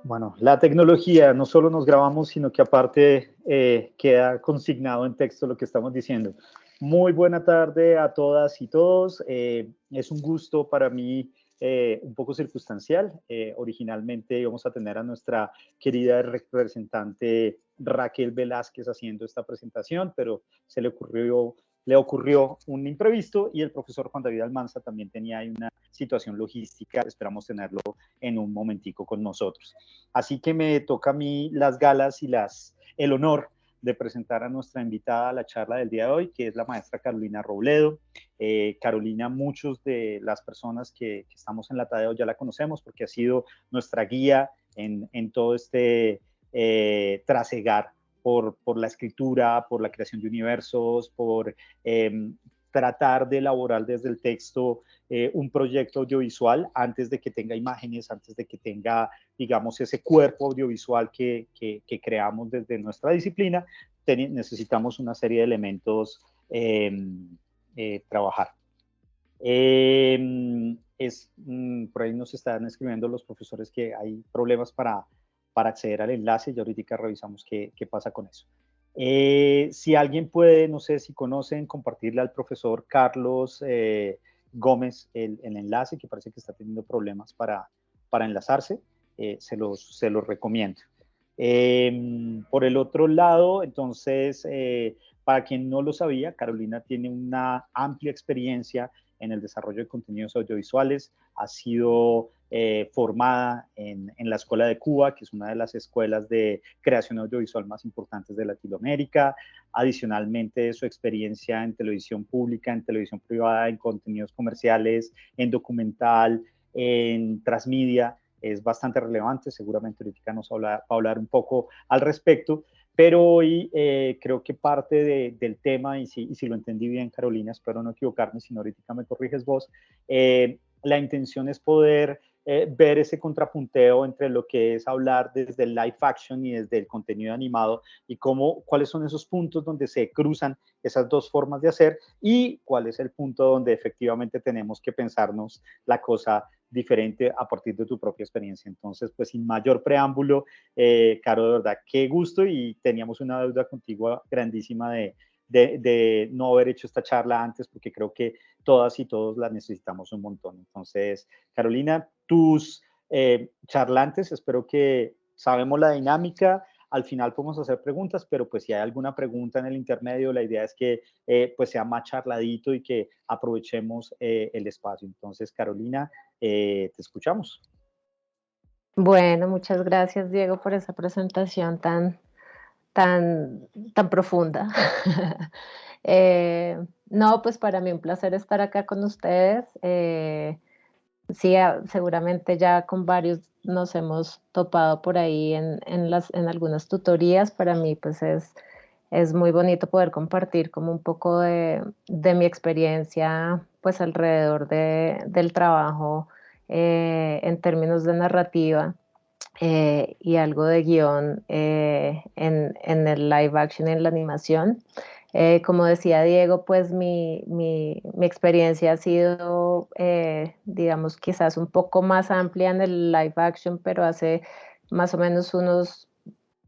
Bueno, la tecnología no solo nos grabamos, sino que aparte queda consignado en texto lo que estamos diciendo. Muy buena tarde a todas y todos. Es un gusto para mí un poco circunstancial. Originalmente íbamos a tener a nuestra querida representante Raquel Velázquez haciendo esta presentación, pero le ocurrió un imprevisto y el profesor Juan David Almanza también tenía ahí una situación logística. Esperamos tenerlo en un momentico con nosotros. Así que me toca a mí las galas y el honor de presentar a nuestra invitada a la charla del día de hoy, que es la maestra Carolina Robledo. Carolina, muchos de las personas que estamos en la TADEO ya la conocemos porque ha sido nuestra guía en todo este trasegar por la escritura, por la creación de universos, por tratar de elaborar desde el texto un proyecto audiovisual antes de que tenga imágenes, antes de que tenga, digamos, ese cuerpo audiovisual que creamos desde nuestra disciplina. Necesitamos una serie de elementos trabajar. Por ahí nos están escribiendo los profesores que hay problemas para acceder al enlace y ahorita revisamos qué pasa con eso. Si alguien puede, no sé si conocen, compartirle al profesor Carlos Gómez el enlace, que parece que está teniendo problemas para enlazarse, se los recomiendo. Por el otro lado, entonces, para quien no lo sabía, Carolina tiene una amplia experiencia en el desarrollo de contenidos audiovisuales, ha sido formada en la Escuela de Cuba, que es una de las escuelas de creación audiovisual más importantes de Latinoamérica. Adicionalmente, su experiencia en televisión pública, en televisión privada, en contenidos comerciales, en documental, en transmedia, es bastante relevante. Seguramente ahorita nos va a hablar un poco al respecto. Pero hoy creo que parte del tema, y si lo entendí bien, Carolina, espero no equivocarme, si no ahorita me corriges vos, la intención es poder ver ese contrapunteo entre lo que es hablar desde el live action y desde el contenido animado y cuáles son esos puntos donde se cruzan esas dos formas de hacer y cuál es el punto donde efectivamente tenemos que pensarnos la cosa diferente a partir de tu propia experiencia. Entonces, pues sin mayor preámbulo, Caro, de verdad, qué gusto, y teníamos una deuda contigo grandísima de no haber hecho esta charla antes, porque creo que todas y todos la necesitamos un montón. Entonces, Carolina, tus charlantes, espero que sabemos la dinámica. Al final podemos hacer preguntas, pero pues si hay alguna pregunta en el intermedio, la idea es que pues sea más charladito y que aprovechemos el espacio. Entonces, Carolina, te escuchamos. Bueno, muchas gracias, Diego, por esa presentación tan, tan profunda. No, pues para mí un placer estar acá con ustedes. Sí, seguramente ya con varios nos hemos topado por ahí en algunas tutorías. Para mí, pues es muy bonito poder compartir como un poco de mi experiencia, pues alrededor del trabajo en términos de narrativa y algo de guión en el live action y en la animación. Como decía Diego, pues mi experiencia ha sido, digamos, quizás un poco más amplia en el live action, pero hace más o menos unos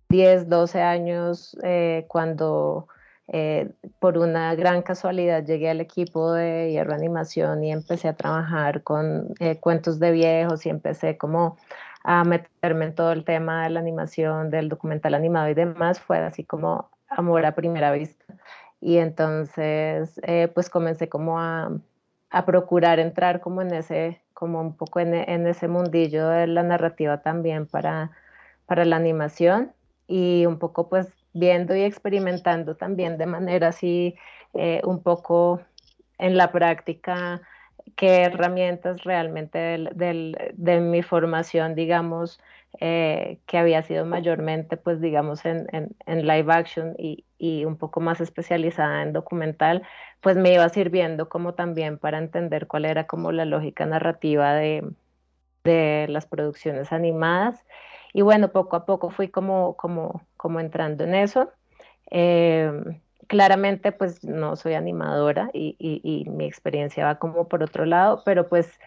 10, 12 años, cuando por una gran casualidad llegué al equipo de Hierro Animación y empecé a trabajar con cuentos de viejos y empecé como a meterme en todo el tema de la animación, del documental animado y demás, fue así como amor a primera vista. Y entonces, pues comencé como a procurar entrar como en ese, como un poco en ese mundillo de la narrativa también para la animación y un poco pues viendo y experimentando también de manera así un poco en la práctica qué herramientas realmente de mi formación, digamos, que había sido mayormente, pues, digamos, en live action y un poco más especializada en documental, pues me iba sirviendo como también para entender cuál era como la lógica narrativa de las producciones animadas. Y bueno, poco a poco fui como entrando en eso. Eh, Claramente, pues no soy animadora y mi experiencia va como por otro lado, pero pues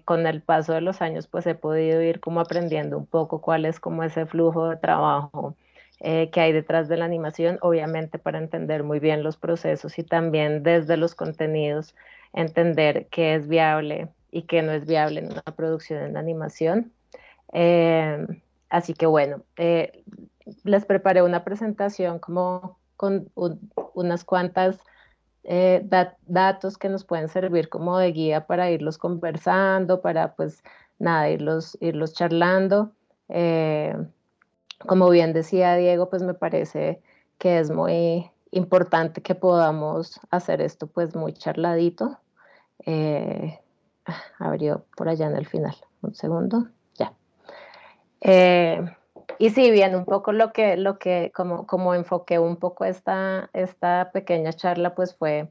con el paso de los años pues he podido ir como aprendiendo un poco cuál es como ese flujo de trabajo que hay detrás de la animación, obviamente para entender muy bien los procesos y también desde los contenidos entender qué es viable y qué no es viable en una producción en animación. Eh, Así que bueno, les preparé una presentación como con unas cuantas datos que nos pueden servir como de guía para irlos conversando, para pues nada, irlos charlando. Eh, Como bien decía Diego, pues me parece que es muy importante que podamos hacer esto pues muy charladito. Eh, Abrió por allá en el final. Un segundo, ya. Eh, y sí, bien, un poco como enfoqué un poco esta pequeña charla, pues fue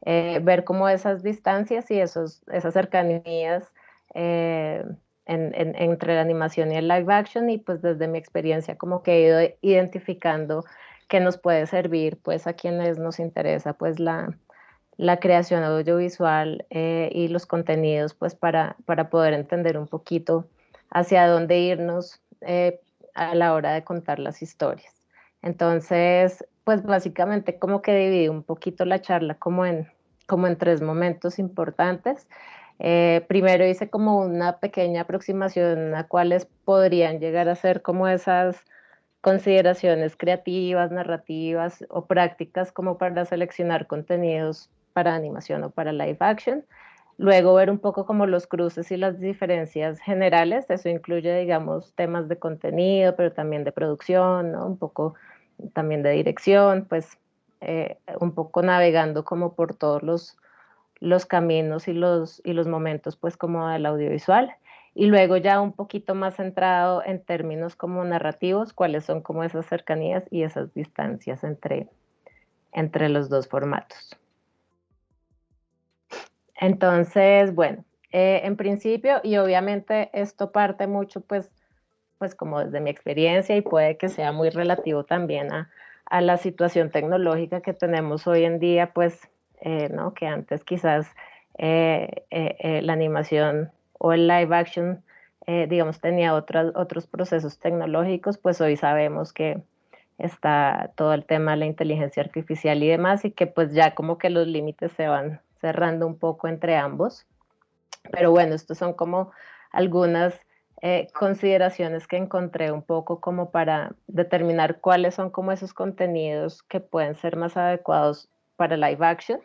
ver como esas distancias y esas cercanías eh, entre la animación y el live action, y pues desde mi experiencia como que he ido identificando que nos puede servir pues a quienes nos interesa pues la creación audiovisual y los contenidos, pues para poder entender un poquito hacia dónde irnos a la hora de contar las historias. Entonces, pues básicamente como que dividí un poquito la charla como en tres momentos importantes. Primero hice como una pequeña aproximación a cuáles podrían llegar a ser como esas consideraciones creativas, narrativas o prácticas como para seleccionar contenidos para animación o para live action. Luego ver un poco como los cruces y las diferencias generales. Eso incluye, digamos, temas de contenido, pero también de producción, ¿no? Un poco también de dirección, pues un poco navegando como por todos los caminos y los momentos pues como del audiovisual. Y luego ya un poquito más centrado en términos como narrativos, cuáles son como esas cercanías y esas distancias entre los dos formatos. Entonces, bueno, en principio, y obviamente esto parte mucho pues como desde mi experiencia y puede que sea muy relativo también a la situación tecnológica que tenemos hoy en día, pues, ¿no? Que antes quizás la animación o el live action, digamos, tenía otros procesos tecnológicos, pues hoy sabemos que está todo el tema de la inteligencia artificial y demás, y que pues ya como que los límites se van cerrando un poco entre ambos. Pero bueno, estos son como algunas consideraciones que encontré un poco como para determinar cuáles son como esos contenidos que pueden ser más adecuados para live action.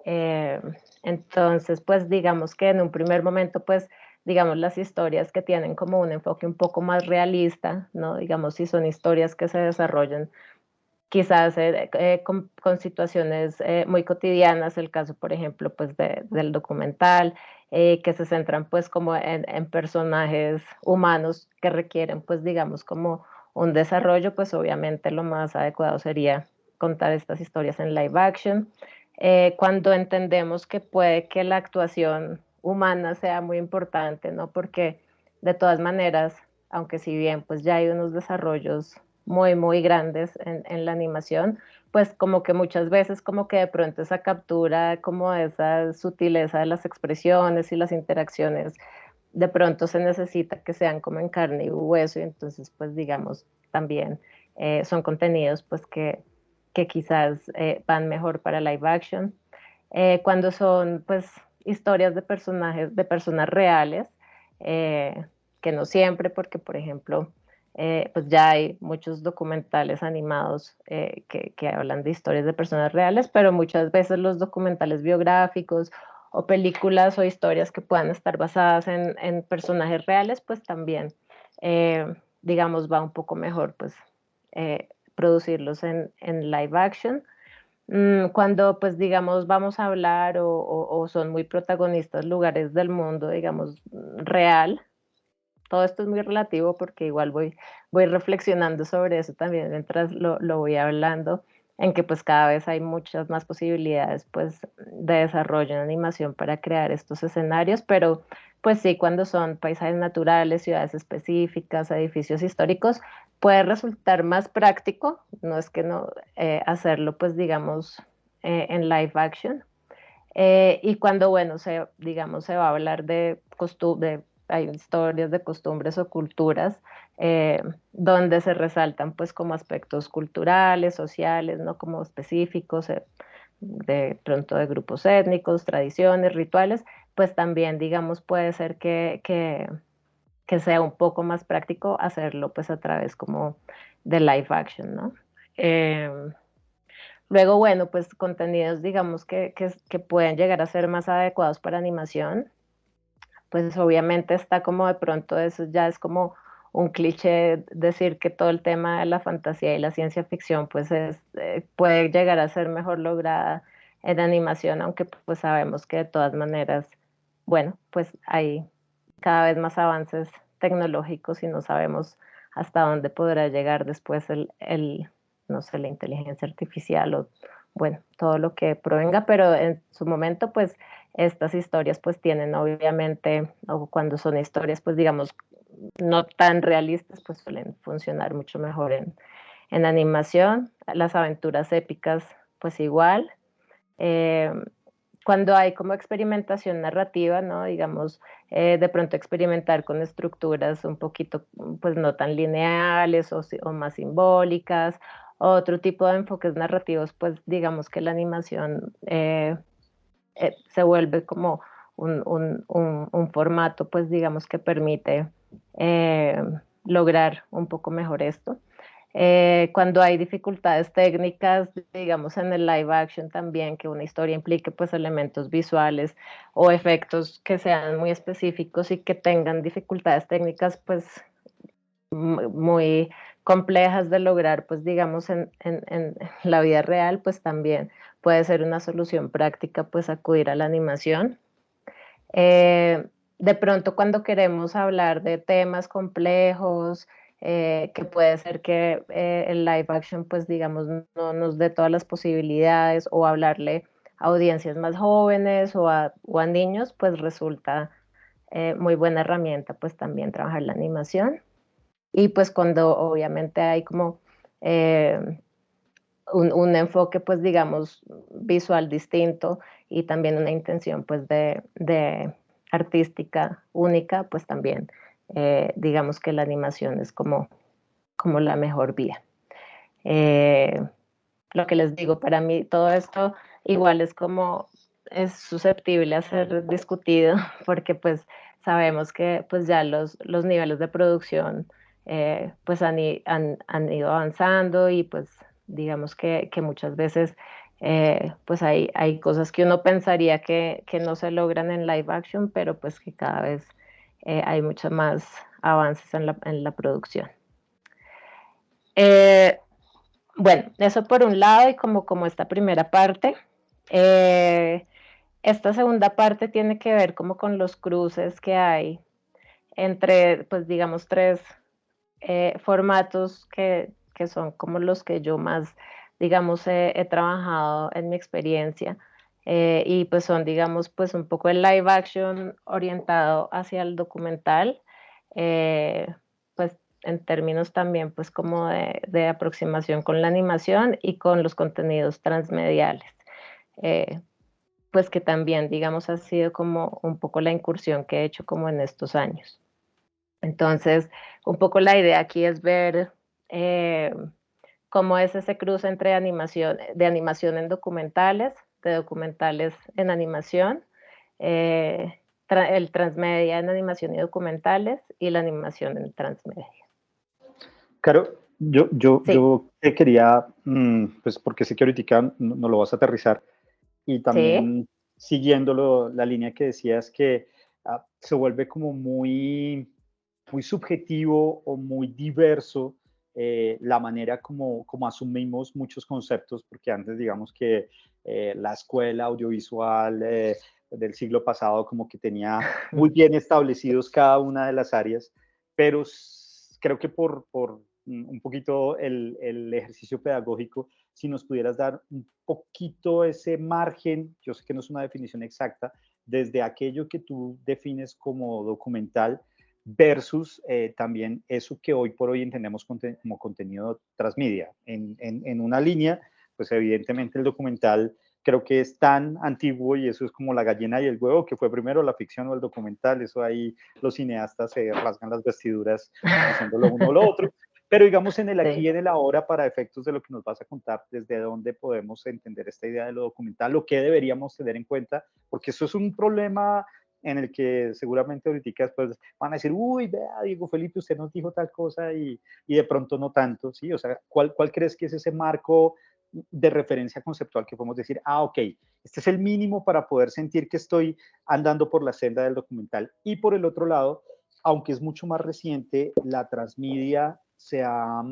Eh, entonces, pues digamos que en un primer momento, pues digamos las historias que tienen como un enfoque un poco más realista, ¿no? Digamos, si son historias que se desarrollan quizás con situaciones muy cotidianas, el caso, por ejemplo, pues del documental, que se centran pues como en personajes humanos que requieren pues digamos como un desarrollo, pues obviamente lo más adecuado sería contar estas historias en live action. Cuando entendemos que puede que la actuación humana sea muy importante, ¿no? Porque de todas maneras, aunque si bien pues ya hay unos desarrollos muy grandes en la animación, pues como que muchas veces como que de pronto esa captura, como esa sutileza de las expresiones y las interacciones, de pronto se necesita que sean como en carne y hueso, y entonces pues digamos también son contenidos pues que quizás van mejor para live action. Cuando son pues historias de personajes, de personas reales, que no siempre, porque por ejemplo, pues ya hay muchos documentales animados que hablan de historias de personas reales, pero muchas veces los documentales biográficos o películas o historias que puedan estar basadas en personajes reales, pues también, digamos, va un poco mejor pues producirlos en live action. Cuando, pues, digamos, vamos a hablar o son muy protagonistas lugares del mundo, digamos, real, todo esto es muy relativo porque igual voy reflexionando sobre eso también mientras lo voy hablando, en que pues cada vez hay muchas más posibilidades pues de desarrollo en animación para crear estos escenarios, pero pues sí, cuando son paisajes naturales, ciudades específicas, edificios históricos, puede resultar más práctico, no es que no, hacerlo pues digamos en live action. Y cuando, bueno, digamos, se va a hablar hay historias de costumbres o culturas, donde se resaltan pues como aspectos culturales, sociales, no como específicos, de pronto de grupos étnicos, tradiciones, rituales, pues también, digamos, puede ser que sea un poco más práctico hacerlo pues a través como de live action, ¿no? Eh, Luego, bueno, pues contenidos, digamos, que pueden llegar a ser más adecuados para animación, pues obviamente está como de pronto eso ya es como un cliché decir que todo el tema de la fantasía y la ciencia ficción pues puede llegar a ser mejor lograda en animación, aunque pues sabemos que de todas maneras, bueno, pues hay cada vez más avances tecnológicos y no sabemos hasta dónde podrá llegar después no sé, la inteligencia artificial o, bueno, todo lo que provenga, pero en su momento, pues, estas historias, pues, tienen obviamente, o cuando son historias, pues, digamos, no tan realistas, pues, suelen funcionar mucho mejor en animación. Las aventuras épicas, pues, igual. Eh, Cuando hay como experimentación narrativa, ¿no? Digamos, de pronto experimentar con estructuras un poquito, pues no tan lineales o más simbólicas, otro tipo de enfoques narrativos, pues digamos que la animación se vuelve como un formato, pues digamos que permite eh, lograr un poco mejor esto. Cuando hay dificultades técnicas, digamos en el live action también, que una historia implique pues elementos visuales o efectos que sean muy específicos y que tengan dificultades técnicas pues muy complejas de lograr pues digamos en la vida real, pues también puede ser una solución práctica pues acudir a la animación. De pronto cuando queremos hablar de temas complejos, que puede ser que el live action, pues digamos, no nos dé todas las posibilidades o hablarle a audiencias más jóvenes o a niños, pues resulta muy buena herramienta, pues también trabajar la animación. Y pues cuando obviamente hay como eh, un enfoque, pues digamos, visual distinto y también una intención, pues, de artística única, pues también, digamos que la animación es como la mejor vía. Eh, lo que les digo, para mí todo esto igual es susceptible a ser discutido porque pues sabemos que pues ya los niveles de producción pues han ido avanzando y pues digamos que muchas veces pues hay cosas que uno pensaría que no se logran en live action, pero pues que cada vez hay muchos más avances en la producción. Eh, bueno, eso por un lado y como esta primera parte. Eh, Esta segunda parte tiene que ver como con los cruces que hay entre, pues digamos, tres formatos que son como los que yo más, digamos, he trabajado en mi experiencia. Y pues son, digamos, pues un poco el live action orientado hacia el documental, pues en términos también pues como de aproximación con la animación y con los contenidos transmediales. Eh, pues que también, digamos, ha sido como un poco la incursión que he hecho como en estos años. Entonces, un poco la idea aquí es ver eh, cómo es ese cruce entre animación, de animación en documentales, de documentales en animación, el transmedia en animación y documentales y la animación en transmedia. Claro, Sí, yo te quería, pues porque sé que ahorita no lo vas a aterrizar, y sí, también siguiendo la línea que decías que se vuelve como muy subjetivo o muy diverso la manera como asumimos muchos conceptos, porque antes digamos que la escuela audiovisual del siglo pasado como que tenía muy bien establecidos cada una de las áreas, pero creo que por un poquito el ejercicio pedagógico, si nos pudieras dar un poquito ese margen, yo sé que no es una definición exacta, desde aquello que tú defines como documental versus también eso que hoy por hoy entendemos como contenido transmedia. En una línea, pues evidentemente el documental creo que es tan antiguo y eso es como la gallina y el huevo, que fue primero la ficción o el documental, eso ahí los cineastas se rasgan las vestiduras diciendo lo uno o lo otro, pero digamos en el aquí Sí. y en el ahora, para efectos de lo que nos vas a contar, desde dónde podemos entender esta idea de lo documental, lo que deberíamos tener en cuenta, porque eso es un problema en el que seguramente ahorita después van a decir, uy, vea, Diego Felipe, usted nos dijo tal cosa y de pronto no tanto, ¿sí? O sea, ¿cuál crees que es ese marco de referencia conceptual que podemos decir, ah, ok, este es el mínimo para poder sentir que estoy andando por la senda del documental? Y por el otro lado, aunque es mucho más reciente, la transmedia se ha,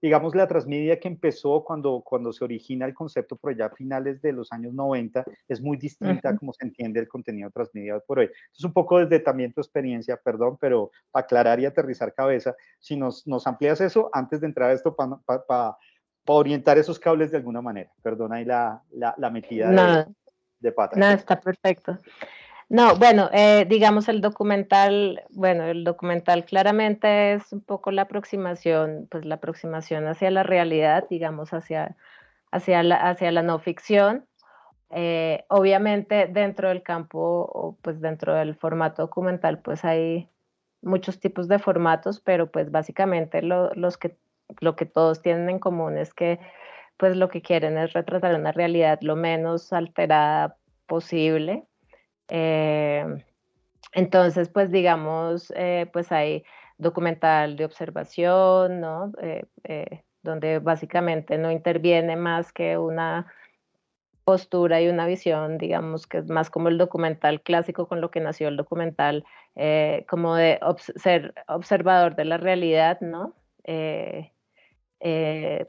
digamos, la transmedia que empezó cuando se origina el concepto por allá a finales de los años 90, es muy distinta a cómo se entiende el contenido transmedia por hoy. Es un poco desde también tu experiencia, perdón, pero para aclarar y aterrizar cabeza, si nos amplías eso antes de entrar a esto para orientar esos cables de alguna manera. Perdona ahí la metida No, de pata. no, está perfecto. No, bueno, digamos el documental claramente es un poco la aproximación, pues la aproximación hacia la realidad, digamos, hacia la no ficción. Obviamente dentro del campo o pues dentro del formato documental pues hay muchos tipos de formatos, pero pues básicamente lo que todos tienen en común es que pues lo que quieren es retratar una realidad lo menos alterada posible. Eh, entonces, pues digamos, pues hay documental de observación, ¿no? Donde básicamente no interviene más que una postura y una visión, digamos, que es más como el documental clásico con lo que nació el documental, como de ser observador de la realidad, ¿no? Eh,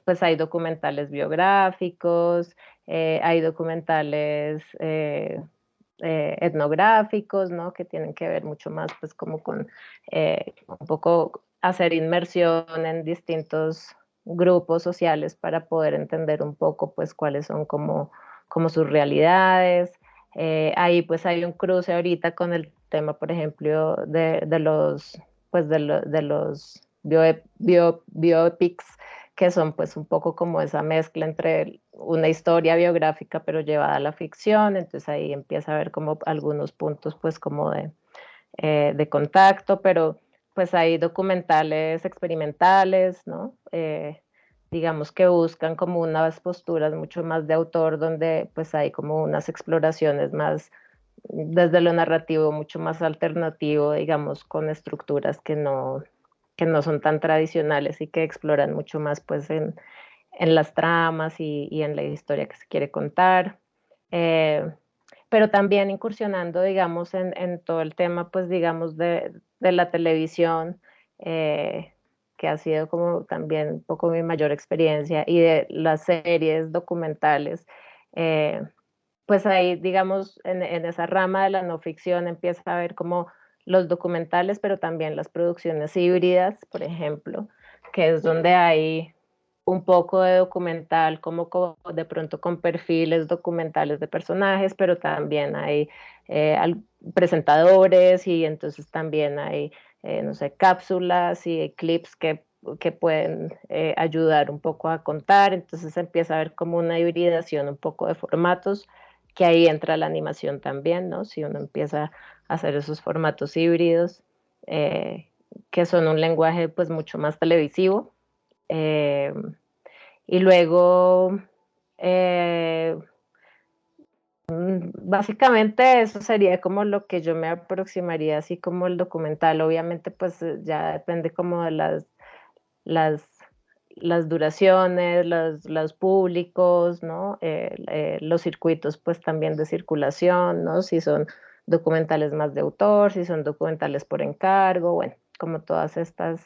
pues hay documentales biográficos, hay documentales etnográficos, ¿no? Que tienen que ver mucho más, pues, como con un poco hacer inmersión en distintos grupos sociales para poder entender un poco, pues, cuáles son como sus realidades. Ahí, pues, hay un cruce ahorita con el tema, por ejemplo, de los, pues, de los biopics, que son pues un poco como esa mezcla entre una historia biográfica pero llevada a la ficción, entonces ahí empieza a haber como algunos puntos pues como de contacto, pero pues hay documentales experimentales, ¿no? Digamos que buscan como unas posturas mucho más de autor, donde pues hay como unas exploraciones más desde lo narrativo, mucho más alternativo, digamos, con estructuras que no son tan tradicionales y que exploran mucho más pues en las tramas y en la historia que se quiere contar. Eh, pero también incursionando, digamos, en todo el tema, pues, digamos, de la televisión, que ha sido como también un poco mi mayor experiencia, y de las series documentales, eh, pues ahí, digamos, en esa rama de la no ficción empieza a ver como los documentales, pero también las producciones híbridas, por ejemplo, que es donde hay un poco de documental, de pronto con perfiles documentales de personajes, pero también hay presentadores y entonces también hay, no sé, cápsulas y clips que pueden ayudar un poco a contar, entonces empieza a ver como una hibridación un poco de formatos, que ahí entra la animación también, ¿no? Si uno empieza a hacer esos formatos híbridos, eh, que son un lenguaje pues mucho más televisivo. Eh, y luego, eh, básicamente eso sería como lo que yo me aproximaría, así como el documental. Obviamente, pues ya depende como de las, las duraciones, los públicos, ¿no? Los circuitos, pues también de circulación, ¿no? Si son documentales más de autor, si son documentales por encargo, bueno, como todas estas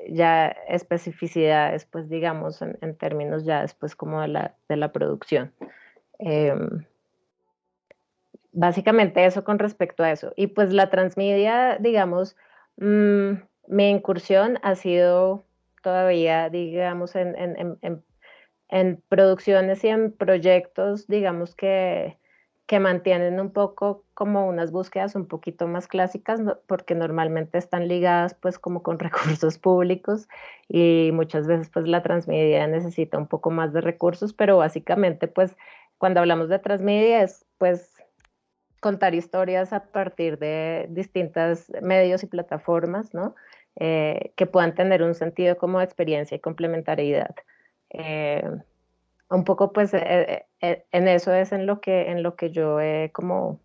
ya especificidades, pues digamos, en términos ya después como de la producción. Eh, Básicamente eso con respecto a eso. Y pues la transmedia, digamos, mmm, mi incursión ha sido todavía, digamos, en producciones y en proyectos, digamos, que mantienen un poco como unas búsquedas un poquito más clásicas, porque normalmente están ligadas pues como con recursos públicos y muchas veces pues la transmedia necesita un poco más de recursos, pero básicamente pues cuando hablamos de transmedia es pues contar historias a partir de distintos medios y plataformas, ¿no? Que puedan tener un sentido como de experiencia y complementariedad. Un poco pues en eso es en lo que yo he como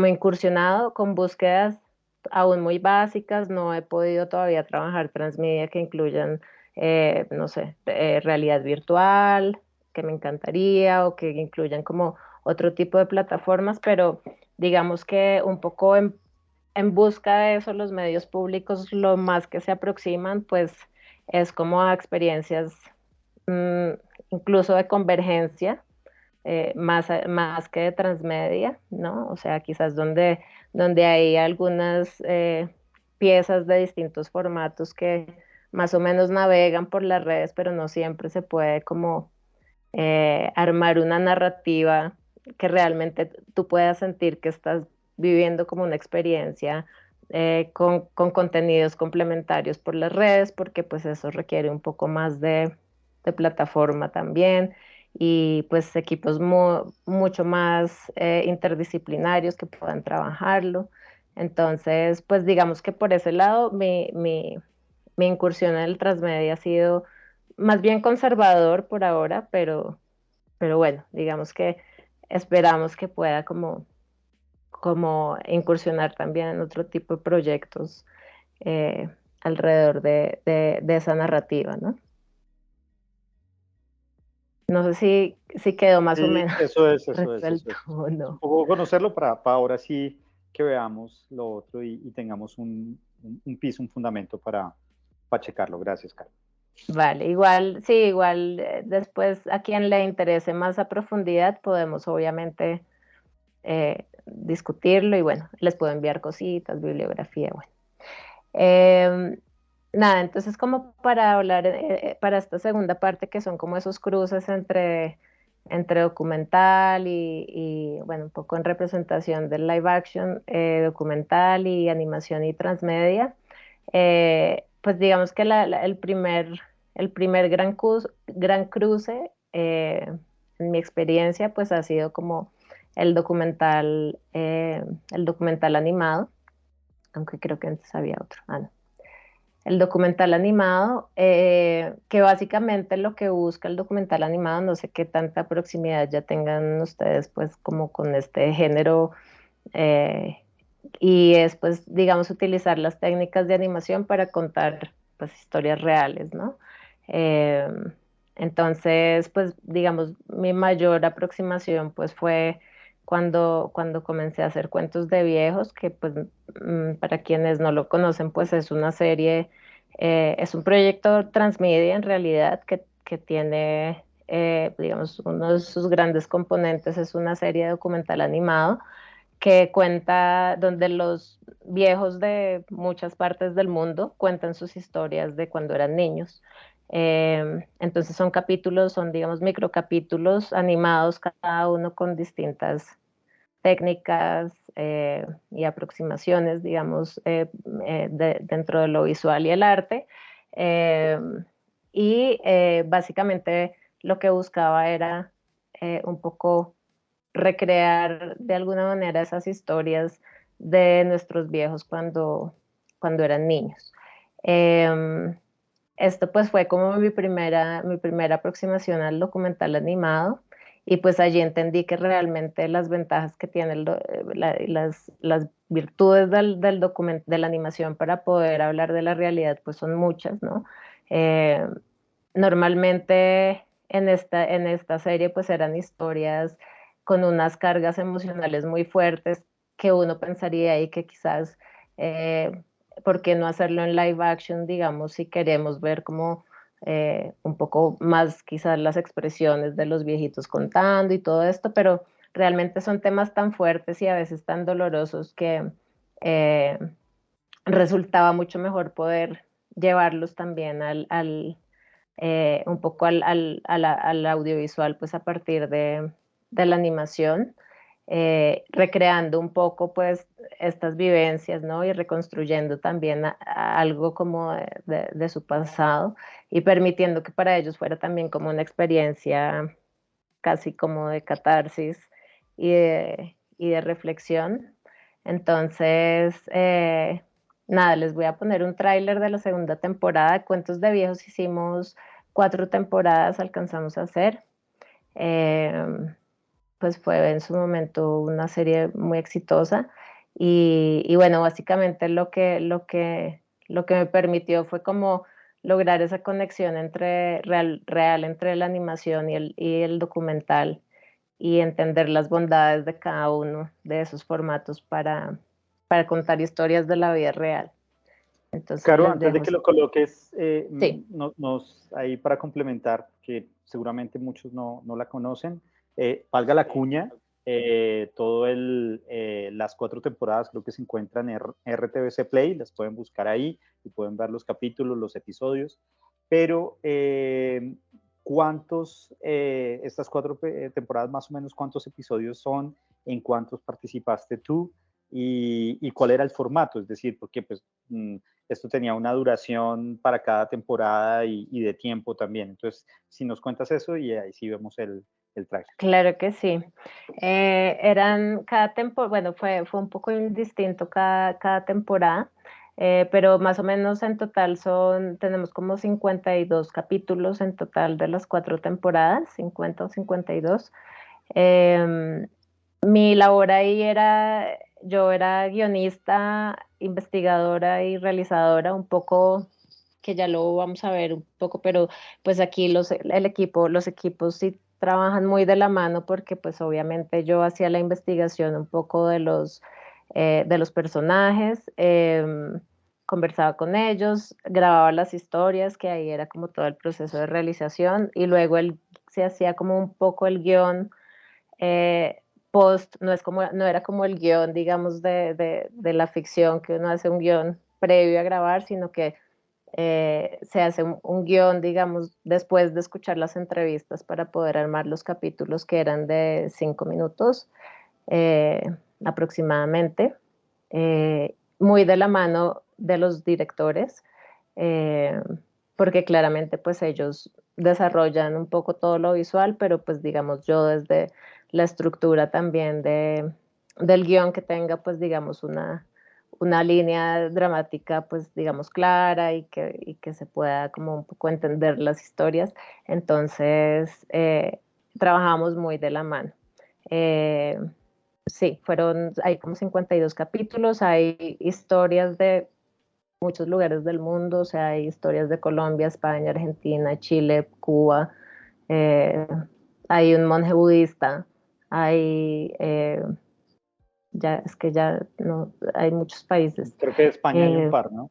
incursionado con búsquedas aún muy básicas. No he podido todavía trabajar transmedia que incluyan, no sé, realidad virtual, que me encantaría, o que incluyan como otro tipo de plataformas, pero digamos que un poco en busca de eso, los medios públicos lo más que se aproximan, pues es como a experiencias mm, incluso de convergencia, más que de transmedia, ¿no? O sea, quizás donde hay algunas piezas de distintos formatos que más o menos navegan por las redes, pero no siempre se puede como armar una narrativa que realmente tú puedas sentir que estás viviendo como una experiencia con contenidos complementarios por las redes, porque pues eso requiere un poco más de plataforma también y pues equipos mucho más interdisciplinarios que puedan trabajarlo. Entonces, pues digamos que por ese lado mi incursión en el transmedia ha sido más bien conservador por ahora, pero bueno, digamos que esperamos que pueda como incursionar también en otro tipo de proyectos eh, alrededor de esa narrativa, ¿no? No sé si quedó más o Sí, menos eso resuelto es. o Es un no. poco conocerlo para ahora sí que veamos lo otro y tengamos un piso, un fundamento para checarlo. Gracias, Carlos. Vale, igual, sí, igual después a quien le interese más a profundidad podemos obviamente discutirlo y bueno, les puedo enviar cositas, bibliografía, bueno. Eh, nada, entonces como para hablar, para esta segunda parte que son como esos cruces entre documental bueno, un poco en representación del live action, documental y animación y transmedia, pues digamos que el primer gran cruce, en mi experiencia, pues ha sido como el documental animado, aunque creo que antes había otro. Ah, no. El documental animado, que básicamente lo que busca el documental animado, no sé qué tanta proximidad ya tengan ustedes pues como con este género, eh, y es pues digamos utilizar las técnicas de animación para contar pues historias reales, ¿no? Eh, entonces pues digamos mi mayor aproximación pues fue cuando comencé a hacer cuentos de viejos, que pues para quienes no lo conocen pues es una serie, es un proyecto transmedia en realidad que tiene, digamos, uno de sus grandes componentes es una serie documental animado que cuenta, donde los viejos de muchas partes del mundo cuentan sus historias de cuando eran niños. Entonces son capítulos, son digamos microcapítulos animados, cada uno con distintas técnicas y aproximaciones, digamos, dentro de lo visual y el arte. Eh, Básicamente lo que buscaba era un poco recrear de alguna manera esas historias de nuestros viejos cuando eran niños. Eh, Esto pues fue como mi primera aproximación al documental animado, y pues allí entendí que realmente las ventajas que tiene las virtudes de la animación para poder hablar de la realidad pues son muchas, ¿no? Eh, Normalmente en esta serie pues eran historias con unas cargas emocionales muy fuertes que uno pensaría y que quizás, ¿por qué no hacerlo en live action, digamos, si queremos ver como un poco más quizás las expresiones de los viejitos contando y todo esto? Pero realmente son temas tan fuertes y a veces tan dolorosos que eh, resultaba mucho mejor poder llevarlos también un poco al audiovisual, pues a partir de la animación, recreando un poco pues estas vivencias, ¿no? Y reconstruyendo también algo como de su pasado, y permitiendo que para ellos fuera también como una experiencia casi como de catarsis y de reflexión. Entonces, nada, les voy a poner un tráiler de la segunda temporada. De Cuentos de Viejos hicimos 4 temporadas, alcanzamos a hacer. Pues fue en su momento una serie muy exitosa y bueno, básicamente lo que me permitió fue como lograr esa conexión entre real entre la animación y el documental y entender las bondades de cada uno de esos formatos para contar historias de la vida real. Entonces Caro, les antes de dejo. que lo coloques, Sí, ahí para complementar, que seguramente muchos no la conocen, valga la cuña, las 4 temporadas creo que se encuentran en RTVC Play, las pueden buscar ahí y pueden ver los capítulos, los episodios, pero estas 4 temporadas más o menos, ¿cuántos episodios son? ¿En cuántos participaste tú? Y cuál era el formato, es decir, porque pues esto tenía una duración para cada temporada y de tiempo también. Entonces, si nos cuentas eso y ahí sí vemos el trailer. claro que sí. Eran cada temporada, bueno, fue un poco indistinto cada temporada, pero más o menos en total tenemos como 52 capítulos en total de las 4 temporadas, 50 o 52. Eh, Mi labor ahí yo era guionista, investigadora y realizadora, un poco, que ya lo vamos a ver un poco, pero pues aquí los equipos sí trabajan muy de la mano porque pues obviamente yo hacía la investigación un poco de los personajes, conversaba con ellos, grababa las historias, que ahí era como todo el proceso de realización, y luego se hacía como un poco el guión eh, post, no era como el guión, digamos, de la ficción, que uno hace un guión previo a grabar, sino que se hace un guión, digamos, después de escuchar las entrevistas para poder armar los capítulos que eran de 5 minutos eh, aproximadamente, muy de la mano de los directores, eh, porque claramente pues ellos desarrollan un poco todo lo visual, pero pues digamos yo desde la estructura también del guión que tenga pues digamos una línea dramática pues digamos clara y que se pueda como un poco entender las historias. Entonces trabajamos muy de la mano. Eh, sí, hay como 52 capítulos, hay historias de muchos lugares del mundo, o sea, hay historias de Colombia, España, Argentina, Chile, Cuba, eh, hay un monje budista, hay, ya, es que ya no, hay muchos países. Creo que de España hay un Eh, par, ¿no?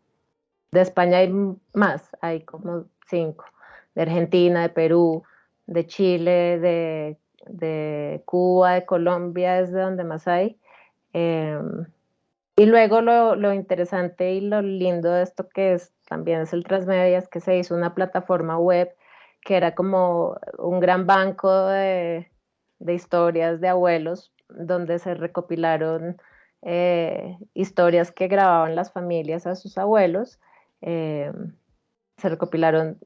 de España hay más, hay como 5, de Argentina, de Perú, de Chile, de Cuba, de Colombia, es de donde más hay. Eh, y luego lo interesante y lo lindo de esto también es el Transmedia, es que se hizo una plataforma web que era como un gran banco de historias de abuelos, donde se recopilaron historias que grababan las familias a sus abuelos. Eh, Se recopilaron,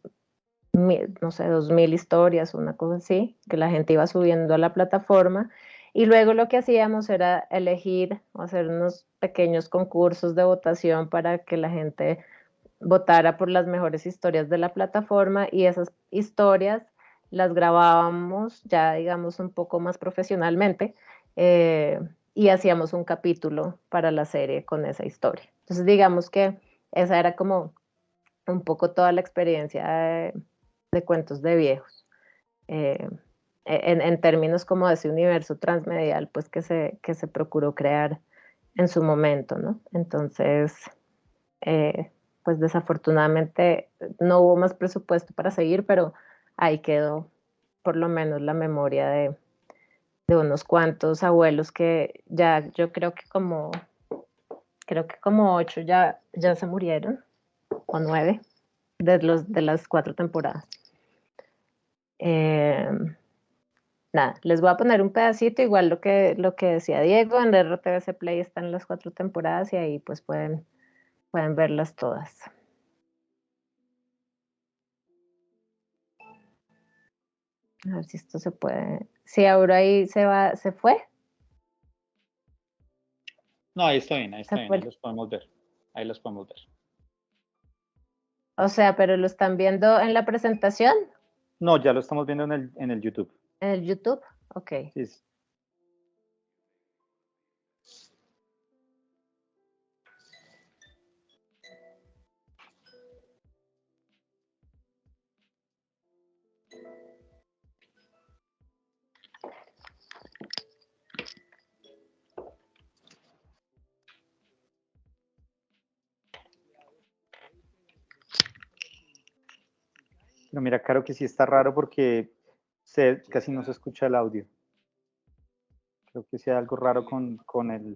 no sé, 2000 historias, una cosa así, que la gente iba subiendo a la plataforma. Y luego lo que hacíamos era elegir o hacer unos pequeños concursos de votación para que la gente votara por las mejores historias de la plataforma y esas historias las grabábamos ya, digamos, un poco más profesionalmente y hacíamos un capítulo para la serie con esa historia. Entonces, digamos que esa era como un poco toda la experiencia de Cuentos de Viejos. Eh, en términos como de ese universo transmedial, pues que se procuró crear en su momento, ¿no? Entonces, eh, pues desafortunadamente no hubo más presupuesto para seguir, pero ahí quedó por lo menos la memoria de unos cuantos abuelos que ya yo creo que como 8 ya se murieron, o 9, de las 4 temporadas. Eh, Nada, les voy a poner un pedacito, igual lo que decía Diego, en RTVC Play están las 4 temporadas y ahí pues pueden verlas todas. A ver si esto se puede. Si ahora ahí se fue. No, ahí está bien, Se ahí fue. los podemos ver. Ahí los podemos ver. O sea, pero lo están viendo en la presentación, No, ya lo estamos viendo en el YouTube. en el YouTube. Ok. Sí, sí. Pero mira, claro que sí está raro porque casi no se escucha el audio. Creo que sí hay algo raro con el...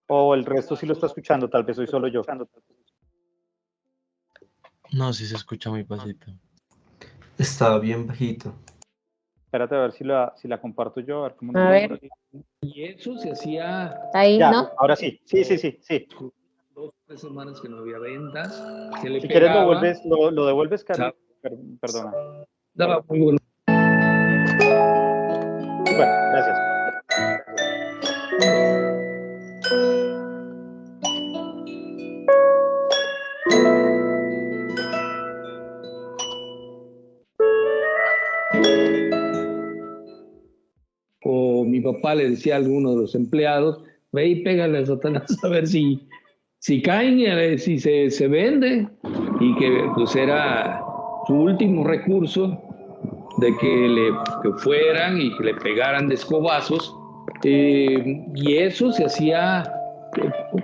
O el resto sí lo está escuchando, tal vez soy solo yo. No, sí se escucha muy bajito. Estaba bien bajito. Espérate a ver si la comparto yo, a ver cómo A nos va por ver, aquí. Y eso se hacía ahí, Ya, ¿no? ahora sí. Sí, sí, sí, sí. 2 o 3 semanas que no había ventas, se le Si quieres lo pegaba, vuelves, lo devuelves, Cari. ¿sabes? Perdona. Daba muy bueno. Bueno, gracias. O mi papá le decía a alguno de los empleados, ve y pégale a Satanás a ver si caen, a ver si se vende. Y que pues era su último recurso de que fueran y que le pegaran de escobazos. Y eso se hacía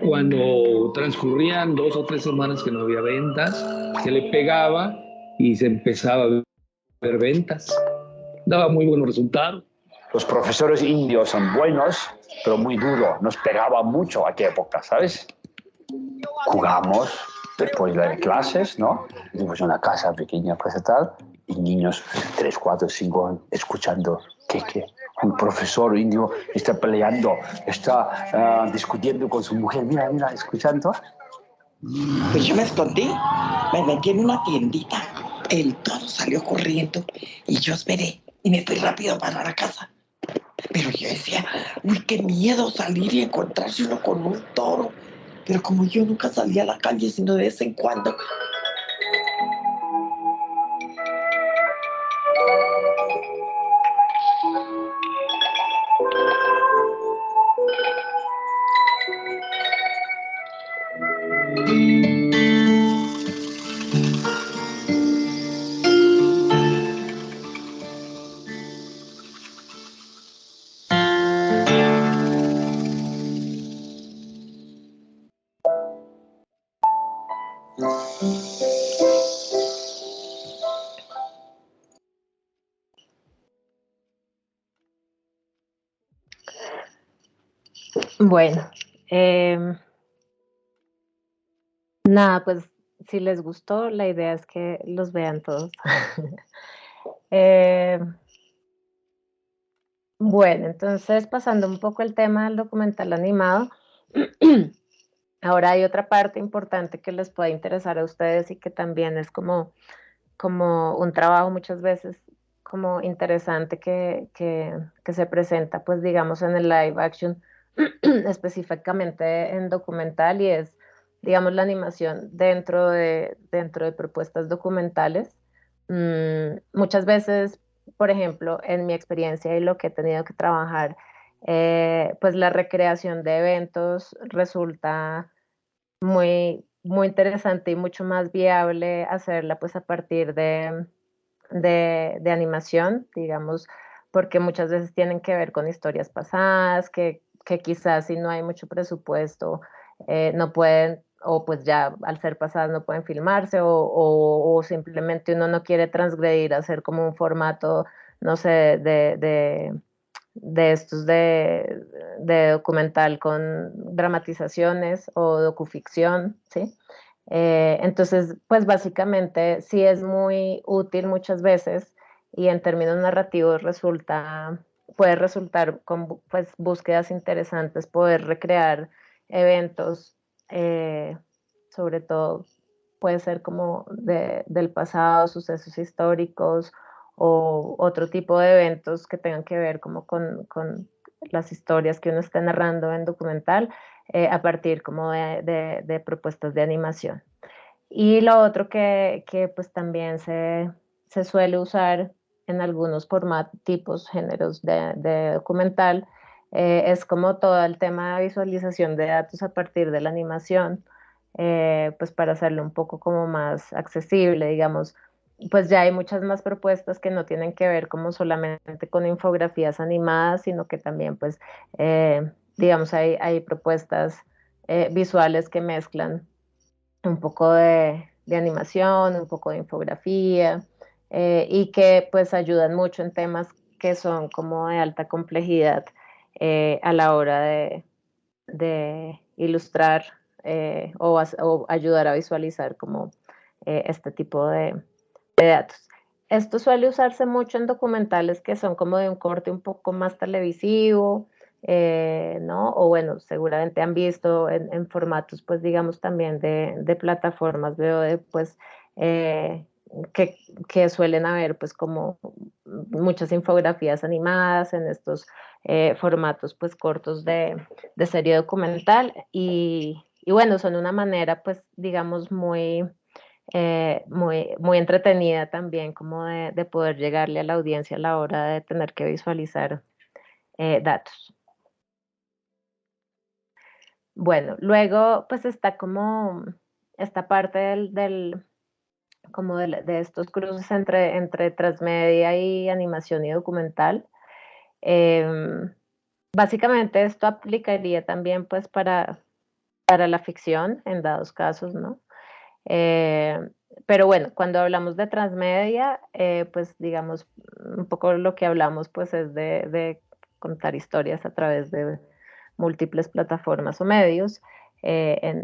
cuando transcurrían 2 o 3 semanas que no había ventas, se le pegaba y se empezaba a ver ventas. Daba muy buenos resultados. Los profesores indios son buenos, pero muy duros. Nos pegaban mucho aquella época, ¿sabes? Jugamos después de clases, ¿no? Vivimos en una casa pequeña, pues tal, y niños 3, 4, 5 años escuchando que un profesor indio está peleando, está discutiendo con su mujer. Mira, mira, escuchando. Pues yo me escondí, me metí en una tiendita. El toro salió corriendo y yo esperé y me fui rápido para la casa. Pero yo decía, uy, qué miedo salir y encontrarse uno con un toro. Pero como yo nunca salía a la calle, sino de vez en cuando. Bueno, nada, pues si les gustó, la idea es que los vean todos. Eh, bueno, entonces pasando un poco el tema del documental animado, ahora hay otra parte importante que les puede interesar a ustedes y que también es como un trabajo muchas veces como interesante que se presenta, pues digamos en el live action, específicamente en documental y es, digamos, la animación dentro de propuestas documentales. Muchas veces, por ejemplo, en mi experiencia y lo que he tenido que trabajar, pues la recreación de eventos resulta muy interesante y mucho más viable hacerla pues a partir de animación, digamos, porque muchas veces tienen que ver con historias pasadas, que quizás si no hay mucho presupuesto, no pueden, o pues ya al ser pasadas no pueden filmarse, o simplemente uno no quiere transgredir, hacer como un formato, no sé, de estos de documental con dramatizaciones o docuficción, ¿sí? Entonces, pues básicamente sí es muy útil muchas veces y en términos narrativos puede resultar con pues, búsquedas interesantes, poder recrear eventos, sobre todo puede ser como del pasado, sucesos históricos o otro tipo de eventos que tengan que ver como con las historias que uno está narrando en documental, a partir como de propuestas de animación. Y lo otro que pues también se suele usar en algunos formatos, tipos, géneros de documental, es como todo el tema de visualización de datos a partir de la animación, pues para hacerlo un poco como más accesible, digamos, pues ya hay muchas más propuestas que no tienen que ver como solamente con infografías animadas, sino que también pues, digamos, hay propuestas visuales que mezclan un poco de animación, un poco de infografía, y que pues ayudan mucho en temas que son como de alta complejidad a la hora de ilustrar o ayudar a visualizar como este tipo de datos. Esto suele usarse mucho en documentales que son como de un corte un poco más televisivo, ¿no? O bueno, seguramente han visto en formatos, pues digamos también de plataformas, veo pues que, que suelen haber pues como muchas infografías animadas en estos formatos pues cortos de serie documental y bueno, son una manera pues digamos muy entretenida también como de poder llegarle a la audiencia a la hora de tener que visualizar datos. Bueno, luego pues está como esta parte como de estos cruces entre transmedia y animación y documental. Básicamente esto aplicaría también pues para la ficción en dados casos, ¿no? Pero bueno, cuando hablamos de transmedia, pues digamos, un poco lo que hablamos pues es de contar historias a través de múltiples plataformas o medios,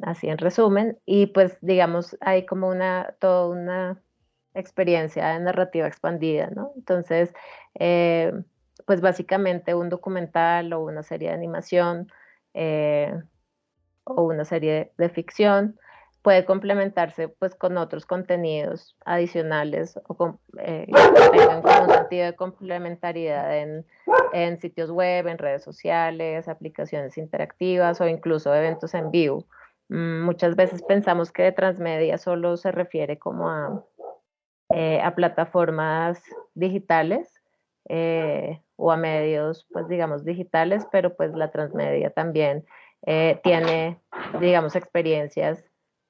así en resumen, y pues digamos, hay como toda una experiencia de narrativa expandida, ¿no? Entonces, pues básicamente un documental o una serie de animación o una serie de ficción puede complementarse pues con otros contenidos adicionales o que tengan como un sentido de complementariedad en sitios web, en redes sociales, aplicaciones interactivas o incluso eventos en vivo. Muchas veces pensamos que de transmedia solo se refiere como a plataformas digitales o a medios, pues digamos, digitales, pero pues la transmedia también tiene, digamos, experiencias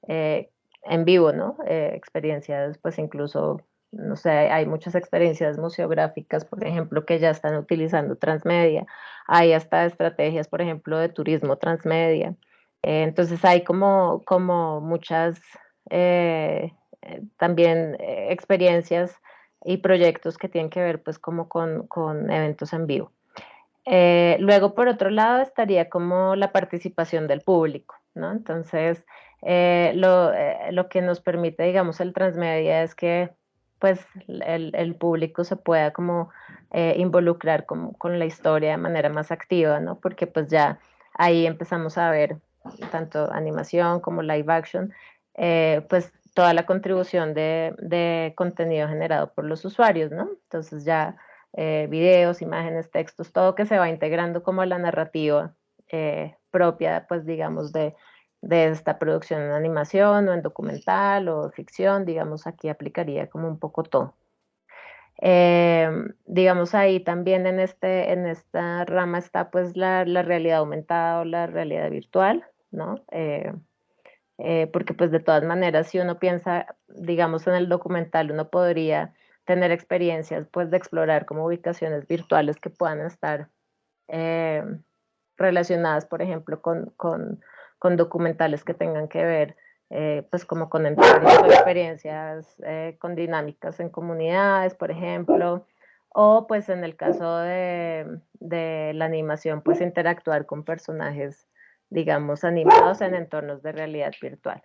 en vivo, ¿no? Experiencias, pues incluso, no sé, hay muchas experiencias museográficas, por ejemplo, que ya están utilizando transmedia. Hay hasta estrategias, por ejemplo, de turismo transmedia. Entonces hay como muchas también experiencias y proyectos que tienen que ver pues como con eventos en vivo. Luego, por otro lado, estaría como la participación del público, ¿no? Entonces, lo que nos permite, digamos, el transmedia es que pues el público se pueda como involucrar con la historia de manera más activa, ¿no? Porque pues ya ahí empezamos a ver tanto animación como live action, pues toda la contribución de contenido generado por los usuarios, ¿no? Entonces ya videos, imágenes, textos, todo que se va integrando como a la narrativa propia, pues digamos, de esta producción en animación o en documental o ficción, digamos, aquí aplicaría como un poco todo. Digamos ahí también en esta rama está pues la realidad aumentada o la realidad virtual, ¿no? Porque pues de todas maneras si uno piensa, digamos en el documental, uno podría tener experiencias pues de explorar como ubicaciones virtuales que puedan estar eh, relacionadas, por ejemplo, con documentales que tengan que ver pues como con entornos o experiencias con dinámicas en comunidades, por ejemplo, o pues en el caso de la animación, pues interactuar con personajes, digamos, animados en entornos de realidad virtual.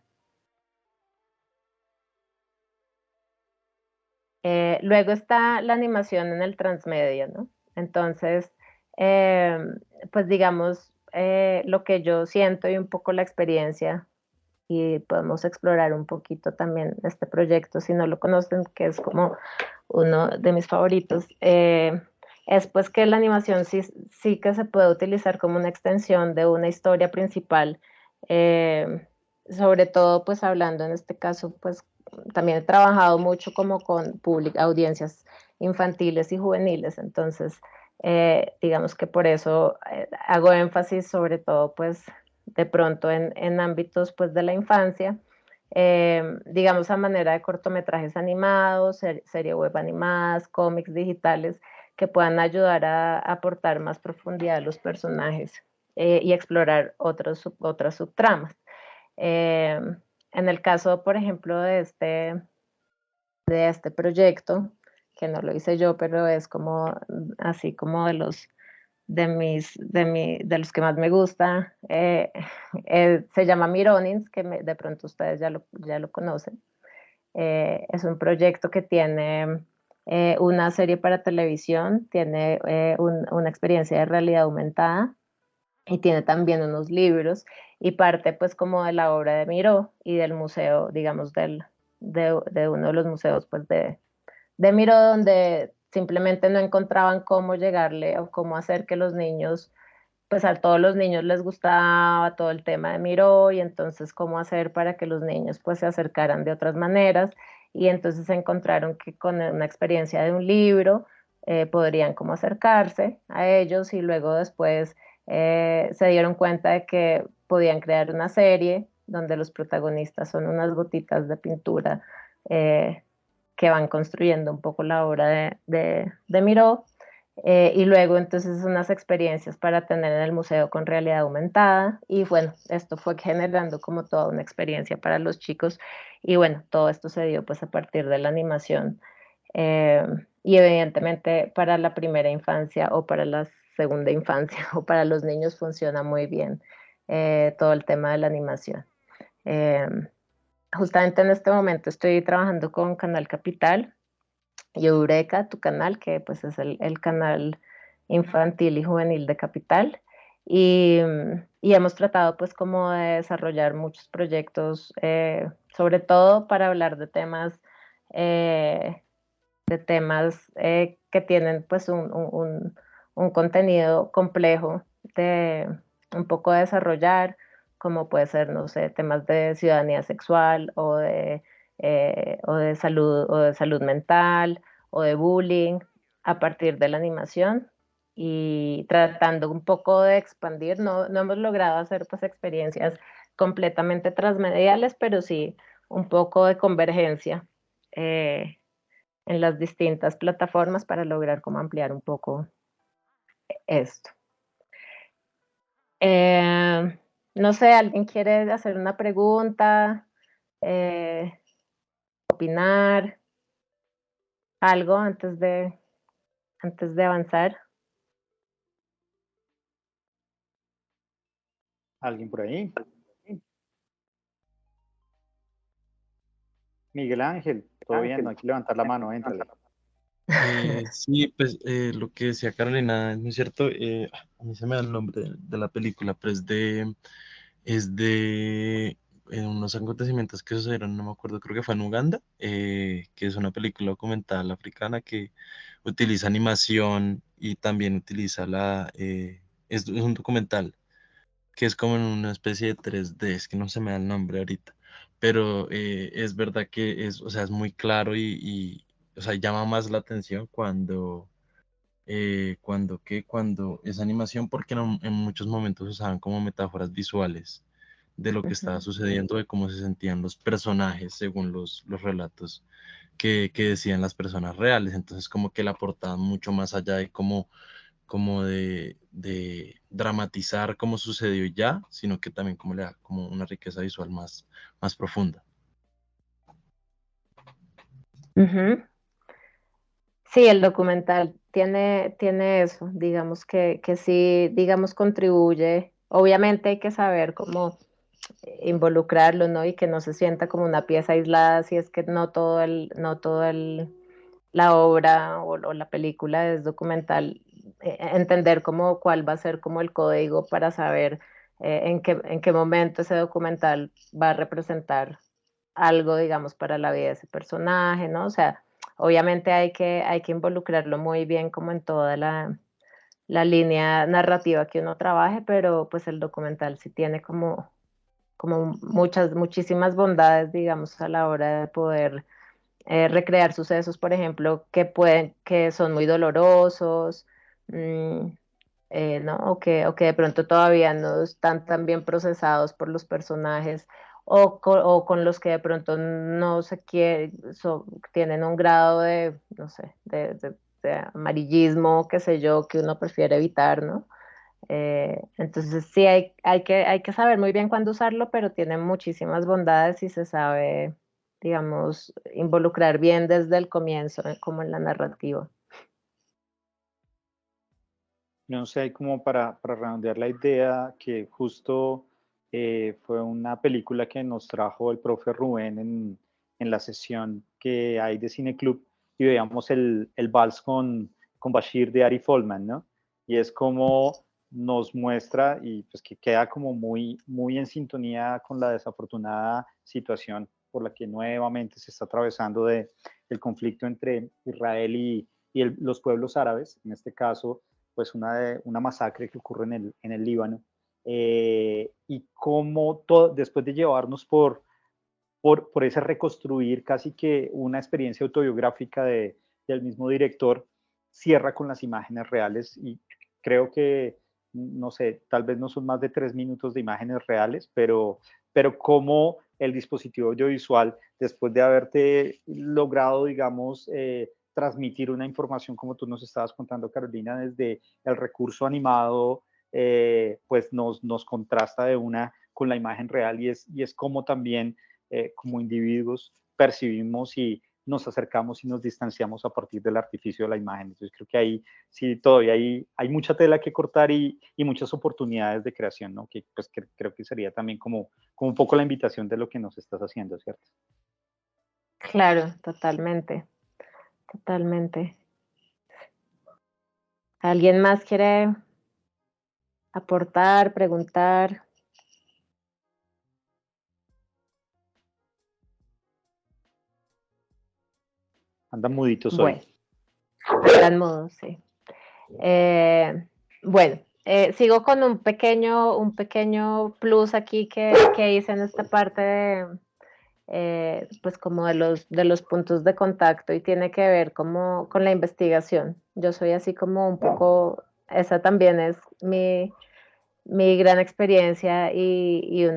Luego está la animación en el transmedia, ¿no? Entonces, pues digamos, lo que yo siento y un poco la experiencia, y podemos explorar un poquito también este proyecto, si no lo conocen, que es como uno de mis favoritos, es pues que la animación sí que se puede utilizar como una extensión de una historia principal, sobre todo pues hablando en este caso, pues también he trabajado mucho como con audiencias infantiles y juveniles, entonces digamos que por eso hago énfasis sobre todo pues de pronto en ámbitos pues de la infancia, digamos a manera de cortometrajes animados, serie web animadas, cómics digitales que puedan ayudar a aportar más profundidad a los personajes y explorar otras subtramas. En el caso, por ejemplo, de este proyecto, que no lo hice yo, pero es como así como de los que más me gusta, se llama Mironins, que de pronto ustedes ya lo conocen. Es un proyecto que tiene una serie para televisión, tiene una experiencia de realidad aumentada y tiene también unos libros y parte pues como de la obra de Miró y del museo, digamos, de uno de los museos pues de Miró, donde simplemente no encontraban cómo llegarle o cómo hacer que los niños, pues a todos los niños les gustaba todo el tema de Miró y entonces cómo hacer para que los niños pues se acercaran de otras maneras y entonces encontraron que con una experiencia de un libro podrían como acercarse a ellos y luego después se dieron cuenta de que podían crear una serie donde los protagonistas son unas gotitas de pintura eh, que van construyendo un poco la obra de Miró. Y luego entonces unas experiencias para tener en el museo con realidad aumentada y bueno, esto fue generando como toda una experiencia para los chicos y bueno, todo esto se dio pues a partir de la animación y evidentemente para la primera infancia o para la segunda infancia o para los niños funciona muy bien todo el tema de la animación. Eh, Justamente en este momento estoy trabajando con Canal Capital y Eureka, tu canal, que pues es el canal infantil y juvenil de Capital. Y hemos tratado pues como de desarrollar muchos proyectos, sobre todo para hablar de temas que tienen pues un contenido complejo de un poco de desarrollar, como puede ser, no sé, temas de ciudadanía sexual o de salud mental o de bullying a partir de la animación y tratando un poco de expandir, no hemos logrado hacer pues experiencias completamente transmediales, pero sí un poco de convergencia en las distintas plataformas para lograr como ampliar un poco esto. No sé, ¿alguien quiere hacer una pregunta? Opinar algo antes de avanzar. ¿Alguien por ahí? Miguel Ángel, todo bien, no hay que levantar la mano, éntrale. Sí, pues lo que decía Carolina es muy cierto. A mí se me da el nombre de la película, pero es de unos acontecimientos que sucedieron, no me acuerdo, creo que fue en Uganda, que es una película documental africana que utiliza animación y también utiliza es un documental que es como en una especie de 3D, es que no se me da el nombre ahorita, pero es verdad que o sea, es muy claro o sea, llama más la atención cuando es animación, porque en muchos momentos usaban como metáforas visuales de lo que estaba sucediendo, de cómo se sentían los personajes según los relatos que decían las personas reales, entonces como que la aportaban mucho más allá de como de dramatizar cómo sucedió ya, sino que también como le da como una riqueza visual más profunda. Sí, el documental tiene eso, digamos que sí, digamos, contribuye. Obviamente hay que saber cómo involucrarlo, ¿no? Y que no se sienta como una pieza aislada, si es que no todo la obra o la película es documental, entender cómo cuál va a ser como el código para saber en qué momento ese documental va a representar algo, digamos, para la vida de ese personaje, ¿no? O sea, obviamente hay que involucrarlo muy bien como en toda la línea narrativa que uno trabaje, pero pues el documental sí tiene como muchísimas bondades, digamos, a la hora de poder recrear sucesos, por ejemplo, que son muy dolorosos, mm, ¿no? O que de pronto todavía no están tan bien procesados por los personajes, o con los que de pronto no se quiere, tienen un grado de, no sé, de amarillismo, qué sé yo, que uno prefiere evitar, ¿no? Entonces sí, hay que saber muy bien cuándo usarlo, pero tiene muchísimas bondades y se sabe, digamos, involucrar bien desde el comienzo, como en la narrativa. No sé, como para redondear la idea, que justo fue una película que nos trajo el profe Rubén en la sesión que hay de Cine Club, y veíamos el vals con Bashir de Ari Folman, ¿no? Y es como nos muestra, y pues que queda como muy en sintonía con la desafortunada situación por la que nuevamente se está atravesando el conflicto entre Israel y los pueblos árabes, en este caso pues una masacre que ocurre en el Líbano, y cómo después de llevarnos por ese reconstruir casi que una experiencia autobiográfica del mismo director, cierra con las imágenes reales, y creo que, no sé, tal vez no son más de 3 minutos de imágenes reales, pero cómo el dispositivo audiovisual, después de haberte logrado, digamos, transmitir una información como tú nos estabas contando, Carolina, desde el recurso animado, pues nos contrasta de una con la imagen real, y es como también como individuos percibimos y nos acercamos y nos distanciamos a partir del artificio de la imagen. Entonces creo que ahí sí todavía hay mucha tela que cortar, y muchas oportunidades de creación, ¿no? Que pues creo que sería también como un poco la invitación de lo que nos estás haciendo, ¿cierto? Claro, totalmente, totalmente. ¿Alguien más quiere aportar, preguntar? Andan muditos Bueno, hoy. están mudos, sí. Bueno, sigo con un pequeño plus aquí que hice en esta parte pues como de los puntos de contacto, y tiene que ver como con la investigación. Yo soy así como un poco, esa también es mi gran experiencia, y lo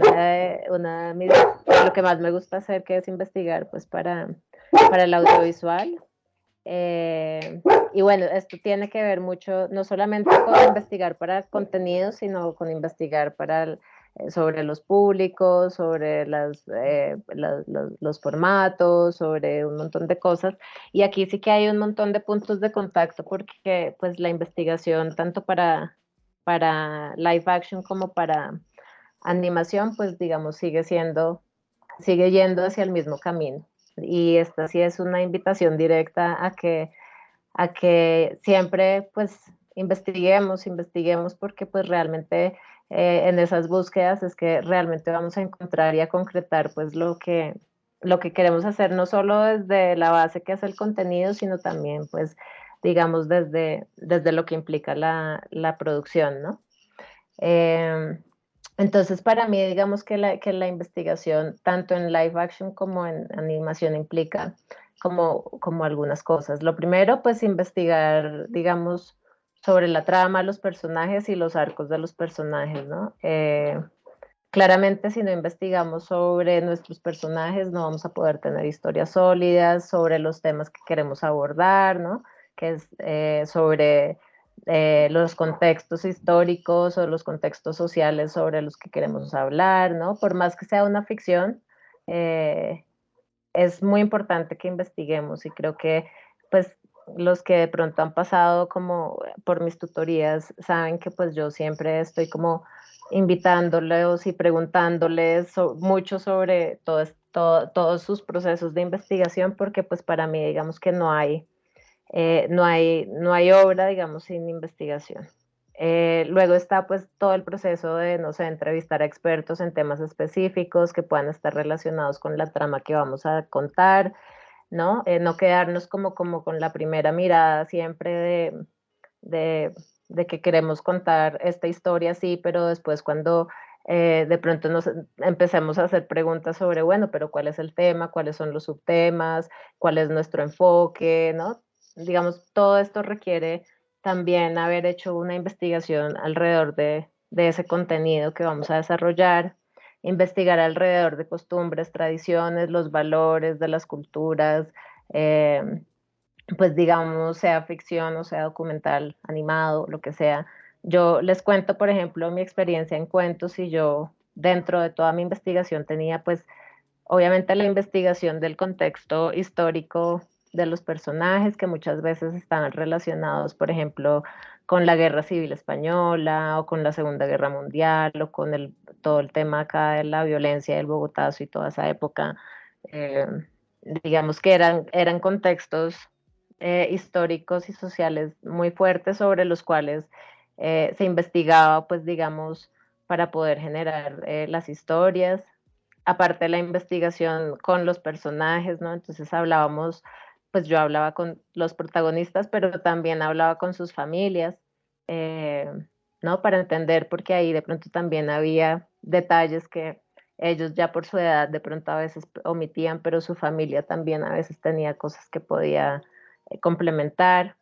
que más me gusta hacer, que es investigar pues para el audiovisual. Y bueno, esto tiene que ver mucho, no solamente con investigar para contenidos, sino con investigar sobre los públicos, sobre los formatos, sobre un montón de cosas. Y aquí sí que hay un montón de puntos de contacto, porque pues la investigación, tanto para live action como para animación, pues digamos, sigue yendo hacia el mismo camino. Y esta sí es una invitación directa a que siempre pues investiguemos, porque pues realmente en esas búsquedas es que realmente vamos a encontrar y a concretar pues lo que queremos hacer, no solo desde la base que es el contenido, sino también pues digamos desde lo que implica la producción, ¿no? Entonces, para mí, digamos que la investigación, tanto en live action como en animación, implica como algunas cosas. Lo primero, pues investigar, digamos, sobre la trama, los personajes y los arcos de los personajes, ¿no? Claramente, si no investigamos sobre nuestros personajes, no vamos a poder tener historias sólidas sobre los temas que queremos abordar, ¿no? Que es sobre los contextos históricos o los contextos sociales sobre los que queremos hablar, ¿no? Por más que sea una ficción, eh, es muy importante que investiguemos, y creo que pues los que de pronto han pasado como por mis tutorías saben que pues yo siempre estoy como invitándoles y preguntándoles mucho sobre todos sus procesos de investigación, porque pues para mí digamos que no hay obra, digamos, sin investigación. Luego está pues todo el proceso de, no sé, entrevistar a expertos en temas específicos que puedan estar relacionados con la trama que vamos a contar. ¿no? No quedarnos como con la primera mirada siempre de que queremos contar esta historia así, pero después cuando de pronto nos empecemos a hacer preguntas sobre, bueno, pero ¿cuál es el tema? ¿Cuáles son los subtemas? ¿Cuál es nuestro enfoque? ¿No? Digamos, todo esto requiere también haber hecho una investigación alrededor de ese contenido que vamos a desarrollar, investigar alrededor de costumbres, tradiciones, los valores de las culturas, pues digamos, sea ficción o sea documental, animado, lo que sea. Yo les cuento, por ejemplo, mi experiencia en cuentos y yo dentro de toda mi investigación tenía pues obviamente la investigación del contexto histórico de los personajes que muchas veces estaban relacionados, por ejemplo, con la Guerra Civil Española o con la Segunda Guerra Mundial o con todo el tema acá de la violencia del Bogotazo y toda esa época. Eh, digamos que eran contextos históricos y sociales muy fuertes sobre los cuales se investigaba, pues digamos, para poder generar las historias, aparte de la investigación con los personajes, ¿no? Entonces hablábamos, pues yo hablaba con los protagonistas, pero también hablaba con sus familias, eh, ¿no? Para entender, porque ahí de pronto también había detalles que ellos ya por su edad de pronto a veces omitían, pero su familia también a veces tenía cosas que podía complementar,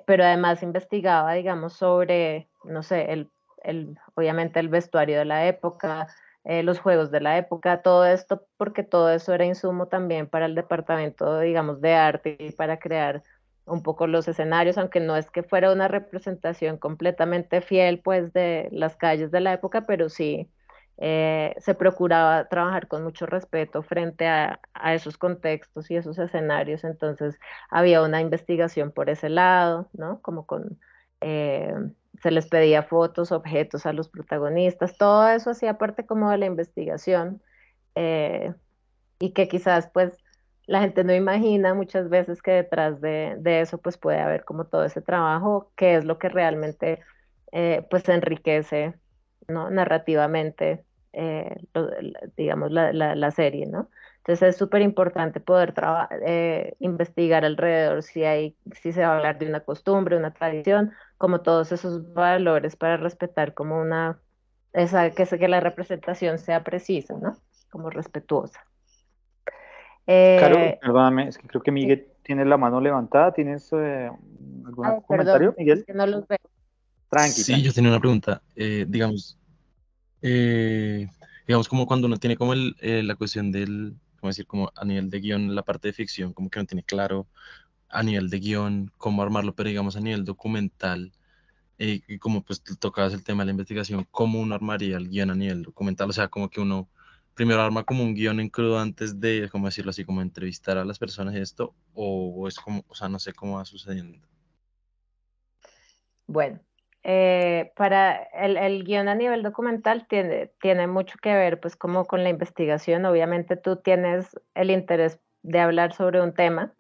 pero además investigaba, digamos, sobre, no sé, obviamente el vestuario de la época, los juegos de la época, todo esto, porque todo eso era insumo también para el departamento, digamos, de arte y para crear un poco los escenarios, aunque no es que fuera una representación completamente fiel, pues, de las calles de la época, pero sí se procuraba trabajar con mucho respeto frente a esos contextos y esos escenarios, entonces había una investigación por ese lado, ¿no? Como con... Eh, se les pedía fotos, objetos a los protagonistas, todo eso hacía parte como de la investigación eh, y que quizás pues la gente no imagina muchas veces que detrás de eso pues puede haber como todo ese trabajo que es lo que realmente pues enriquece, ¿no? Narrativamente, digamos, la serie, ¿no? Entonces es súper importante poder investigar alrededor si se va a hablar de una costumbre, una tradición, como todos esos valores para respetar como que la representación sea precisa, ¿no? Como respetuosa. Caro, Eh, perdóname, es que creo que sí. Miguel tiene la mano levantada. ¿Tienes algún Ay, comentario, perdón, es Miguel? que no los veo. Tranqui, Sí, tranqui. yo tenía una pregunta. Eh, digamos, como cuando uno tiene como la cuestión ¿cómo decir? Como a nivel de guión, la parte de ficción, como que no tiene claro a nivel de guión cómo armarlo, pero digamos a nivel documental, y como pues tú tocabas el tema de la investigación, ¿cómo uno armaría el guión a nivel documental? O sea, como que uno primero arma como un guión en crudo antes de, ¿cómo decirlo así? Como entrevistar a las personas y esto, o es como, o sea, no sé cómo va sucediendo. Bueno, para el guión a nivel documental tiene mucho que ver pues como con la investigación. Obviamente tú tienes el interés de hablar sobre un tema,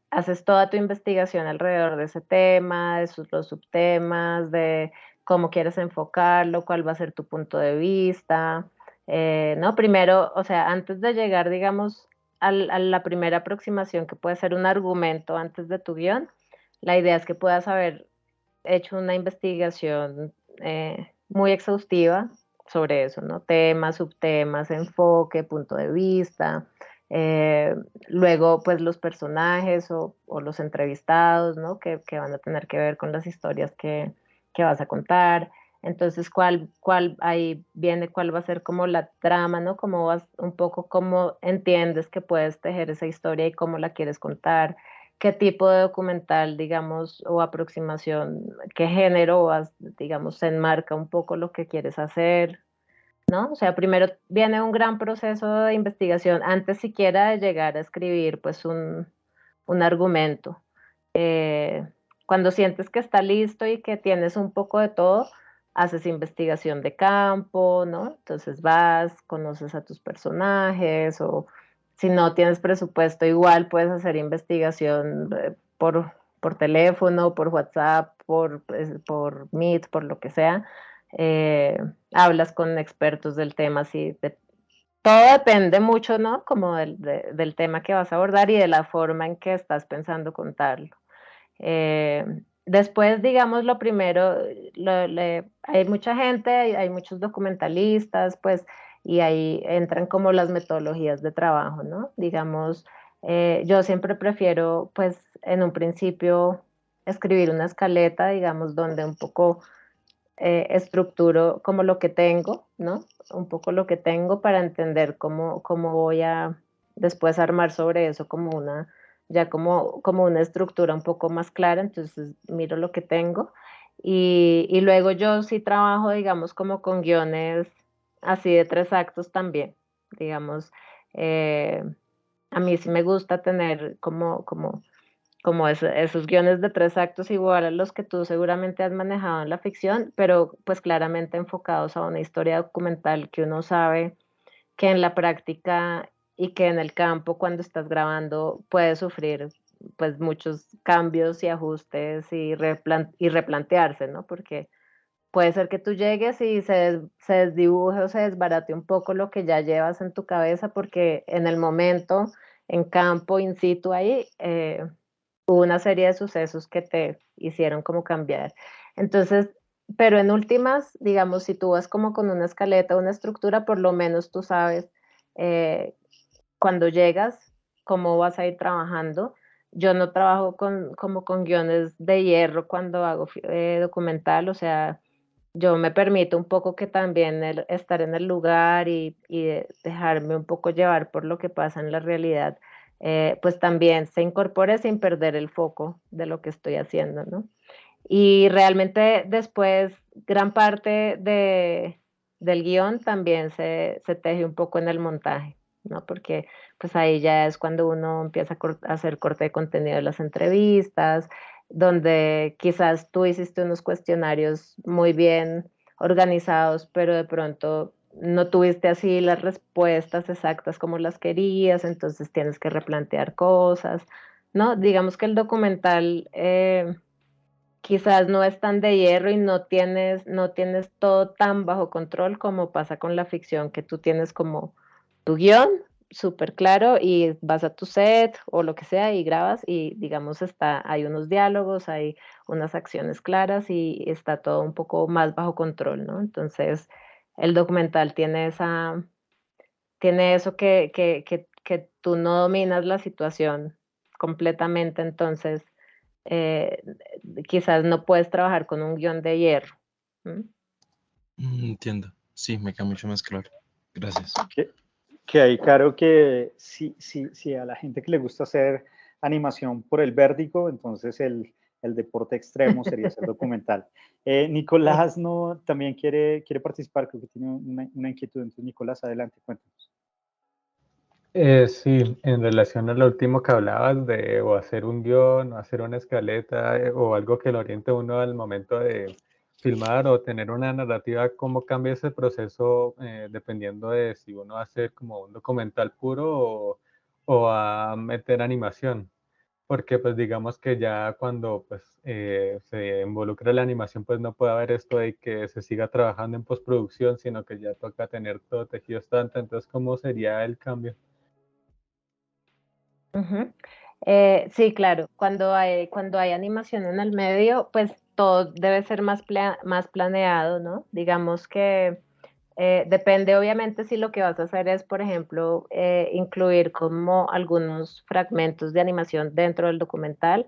haces toda tu investigación alrededor de ese tema, los subtemas, de cómo quieres enfocarlo, cuál va a ser tu punto de vista, ¿no? Primero, o sea, antes de llegar, digamos, a la primera aproximación que puede ser un argumento antes de tu guión, la idea es que puedas saber hecho una investigación muy exhaustiva sobre eso, ¿no? Temas, subtemas, enfoque, punto de vista. eh, Luego, pues los personajes o los entrevistados, ¿no? Que van a tener que ver con las historias que vas a contar. Entonces, ahí viene cuál va a ser como la trama, ¿no? Un poco cómo entiendes que puedes tejer esa historia y cómo la quieres contar, qué tipo de documental, digamos, o aproximación, qué género, digamos, se enmarca un poco lo que quieres hacer, ¿no? O sea, primero viene un gran proceso de investigación antes siquiera de llegar a escribir, pues, un argumento. Eh, Cuando sientes que está listo y que tienes un poco de todo, haces investigación de campo, ¿no? Entonces vas, conoces a tus personajes o si no tienes presupuesto, igual puedes hacer investigación por teléfono, por WhatsApp, por Meet, por lo que sea. Hablas con expertos del tema, si todo depende mucho, ¿no? Como del tema que vas a abordar y de la forma en que estás pensando contarlo. Después, digamos, lo primero, hay mucha gente, hay muchos documentalistas, pues, y ahí entran como las metodologías de trabajo, ¿no? Digamos, yo siempre prefiero, pues, en un principio escribir una escaleta, digamos, donde un poco estructuro como lo que tengo, ¿no? Un poco lo que tengo para entender cómo voy a después armar sobre eso como ya como una estructura un poco más clara, entonces miro lo que tengo y luego yo sí trabajo, digamos, como con guiones así de 3 actos también, digamos, eh, a mí sí me gusta tener como esos guiones de 3 actos igual a los que tú seguramente has manejado en la ficción, pero pues claramente enfocados a una historia documental que uno sabe que en la práctica y que en el campo cuando estás grabando puede sufrir pues muchos cambios y ajustes y replantearse, ¿no? Porque puede ser que tú llegues y se desdibuje o se desbarate un poco lo que ya llevas en tu cabeza porque en el momento, en campo, in situ ahí, hubo una serie de sucesos que te hicieron como cambiar. Entonces, pero en últimas, digamos, si tú vas como con una escaleta, una estructura, por lo menos tú sabes eh, cuando llegas cómo vas a ir trabajando. Yo no trabajo como con guiones de hierro cuando hago documental, o sea, yo me permito un poco que también estar en el lugar y dejarme un poco llevar por lo que pasa en la realidad, pues también se incorpore sin perder el foco de lo que estoy haciendo, ¿no? Y realmente después gran parte del guión también se teje un poco en el montaje, ¿no? Porque pues ahí ya es cuando uno empieza a hacer corte de contenido de las entrevistas, donde quizás tú hiciste unos cuestionarios muy bien organizados, pero de pronto no tuviste así las respuestas exactas como las querías, entonces tienes que replantear cosas, ¿no? Digamos que el documental quizás no es tan de hierro y no tienes todo tan bajo control como pasa con la ficción, que tú tienes como tu guión súper claro y vas a tu set o lo que sea y grabas y digamos hay unos diálogos, hay unas acciones claras y está todo un poco más bajo control, ¿no? Entonces, el documental tiene eso que tú no dominas la situación completamente, entonces eh, quizás no puedes trabajar con un guión de hierro. ¿M? Entiendo. Sí, me queda mucho más claro. Gracias. Que hay claro que si a la gente que le gusta hacer animación por el vértigo, entonces el deporte extremo sería hacer documental. Nicolás no, también quiere participar, creo que tiene una inquietud. Entonces, Nicolás, adelante, cuéntanos. Sí, en relación a lo último que hablabas de o hacer un guión o hacer una escaleta o algo que lo oriente a uno al momento de filmar o tener una narrativa, ¿cómo cambia ese proceso dependiendo de si uno va a hacer como un documental puro o a meter animación? Porque pues digamos que ya cuando pues se involucra la animación pues no puede haber esto de que se siga trabajando en postproducción, sino que ya toca tener todo tejido estante. Entonces, ¿cómo sería el cambio? Ujú. Sí, claro, cuando hay animación en el medio, pues todo debe ser más planeado, ¿no? Digamos que depende obviamente si lo que vas a hacer es, por ejemplo, incluir como algunos fragmentos de animación dentro del documental,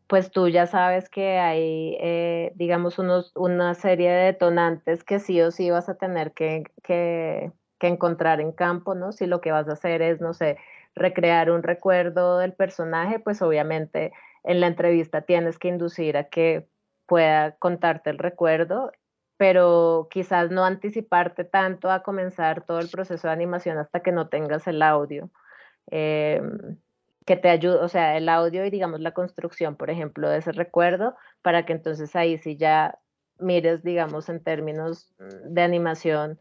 pues tú ya sabes que hay, digamos, una serie de detonantes que sí o sí vas a tener que encontrar en campo, ¿no? Si lo que vas a hacer es, no sé, recrear un recuerdo del personaje, pues obviamente en la entrevista tienes que inducir a que pueda contarte el recuerdo, pero quizás no anticiparte tanto a comenzar todo el proceso de animación hasta que no tengas el audio, eh, que te ayude, o sea, el audio y digamos la construcción, por ejemplo, de ese recuerdo, para que entonces ahí sí ya mires, digamos, en términos de animación,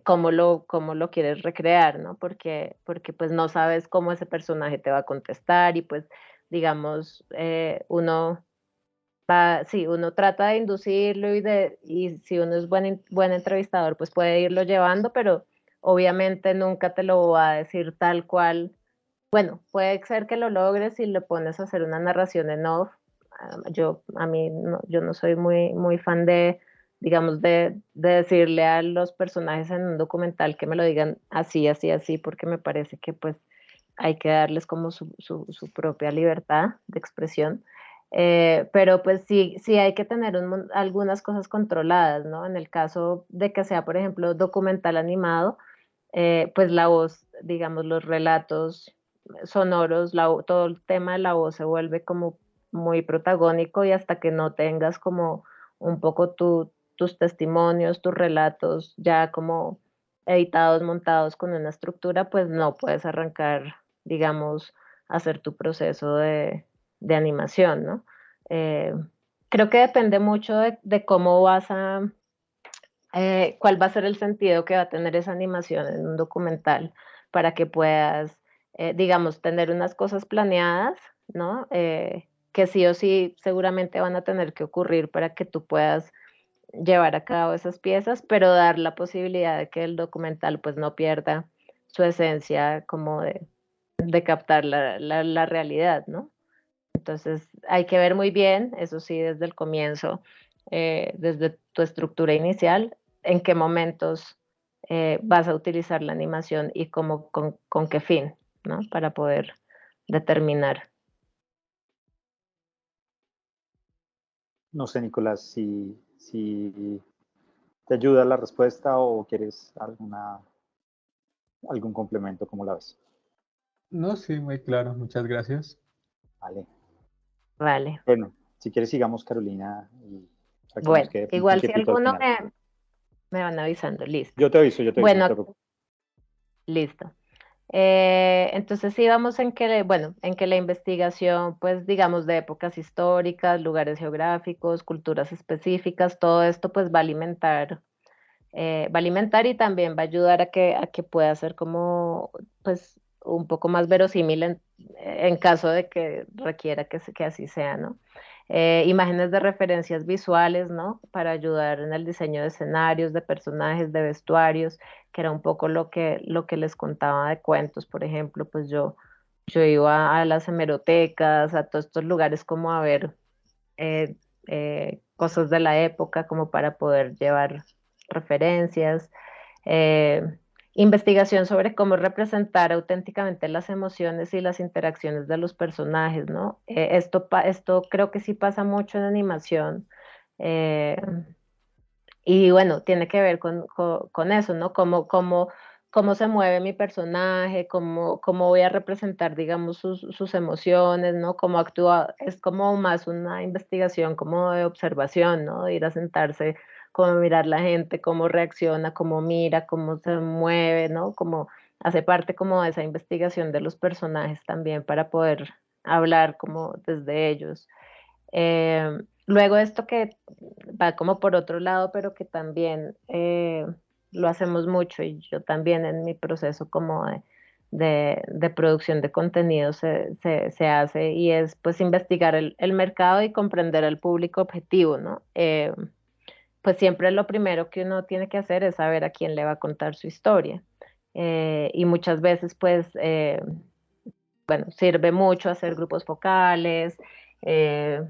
cómo lo quieres recrear, ¿no? Porque pues no sabes cómo ese personaje te va a contestar y pues, digamos, sí, uno trata de inducirlo y si uno es buen entrevistador, pues puede irlo llevando, pero obviamente nunca te lo va a decir tal cual. Bueno, puede ser que lo logres si le pones a hacer una narración en off. Yo no soy muy fan de, digamos, de decirle a los personajes en un documental que me lo digan así, así, así, porque me parece que pues hay que darles como su propia libertad de expresión. Pero pues sí hay que tener algunas cosas controladas, ¿no? En el caso de que sea, por ejemplo, documental animado, pues la voz, digamos, los relatos sonoros, todo el tema de la voz se vuelve como muy protagónico y hasta que no tengas como un poco tus testimonios, tus relatos ya como editados, montados con una estructura, pues no puedes arrancar, digamos, a hacer tu proceso de animación, ¿no? Eh, Creo que depende mucho de cómo cuál va a ser el sentido que va a tener esa animación en un documental para que puedas, digamos, tener unas cosas planeadas, ¿no? Que sí o sí seguramente van a tener que ocurrir para que tú puedas llevar a cabo esas piezas, pero dar la posibilidad de que el documental pues no pierda su esencia como de captar la realidad, ¿no? Entonces hay que ver muy bien, eso sí, desde el comienzo, desde tu estructura inicial, en qué momentos vas a utilizar la animación y cómo, con qué fin, ¿no? Para poder determinar. No sé, Nicolás, si te ayuda la respuesta o quieres algún complemento, ¿cómo la ves? No, sí, muy claro, muchas gracias. Vale. Vale. Bueno, si quieres sigamos, Carolina, y para que nos Bueno, quede un igual si tiempito al alguno final. me van avisando, listo. Yo te aviso, no Bueno, te preocupes. listo. Entonces sí vamos en que, bueno, en que la investigación, pues digamos, de épocas históricas, lugares geográficos, culturas específicas, todo esto pues va a alimentar y también va a ayudar a que pueda ser como, pues, un poco más verosímil en caso de que requiera que así sea, ¿no? Imágenes de referencias visuales, ¿no? Para ayudar en el diseño de escenarios, de personajes, de vestuarios, que era un poco lo que les contaba de cuentos, por ejemplo, pues yo iba a las hemerotecas, a todos estos lugares como a ver eh, cosas de la época como para poder llevar referencias, eh, investigación sobre cómo representar auténticamente las emociones y las interacciones de los personajes, ¿no? Esto creo que sí pasa mucho en animación. eh, y bueno, tiene que ver con eso, ¿no? Cómo se mueve mi personaje, cómo voy a representar, digamos, sus emociones, ¿no? Cómo actúa, es como más una investigación como de observación, ¿no? De ir a sentarse, cómo mirar la gente, cómo reacciona, cómo mira, cómo se mueve, ¿no? Como hace parte como de esa investigación de los personajes también para poder hablar como desde ellos. Luego esto que va como por otro lado, pero que también lo hacemos mucho y yo también en mi proceso como de producción de contenido se hace y es pues investigar el mercado y comprender al público objetivo, ¿no? Pues siempre lo primero que uno tiene que hacer es saber a quién le va a contar su historia. Y muchas veces pues, bueno, sirve mucho hacer grupos focales. eh,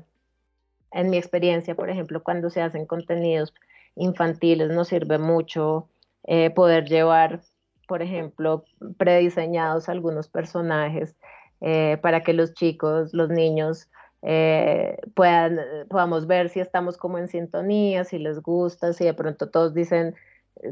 en mi experiencia, por ejemplo, cuando se hacen contenidos infantiles, nos sirve mucho poder llevar, por ejemplo, prediseñados algunos personajes para que los chicos, los niños, podamos ver si estamos como en sintonía, si les gusta, si de pronto todos dicen,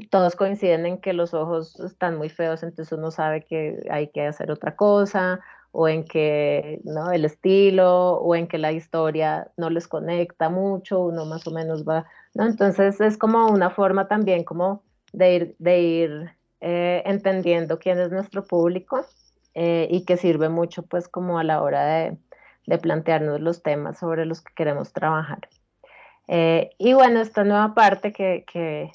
todos coinciden en que los ojos están muy feos, entonces uno sabe que hay que hacer otra cosa, o en que, ¿no? El estilo, o en que la historia no les conecta mucho, uno más o menos va, ¿no? Entonces es como una forma también como de ir entendiendo quién es nuestro público y que sirve mucho pues como a la hora de plantearnos los temas sobre los que queremos trabajar. Y bueno, esta nueva parte que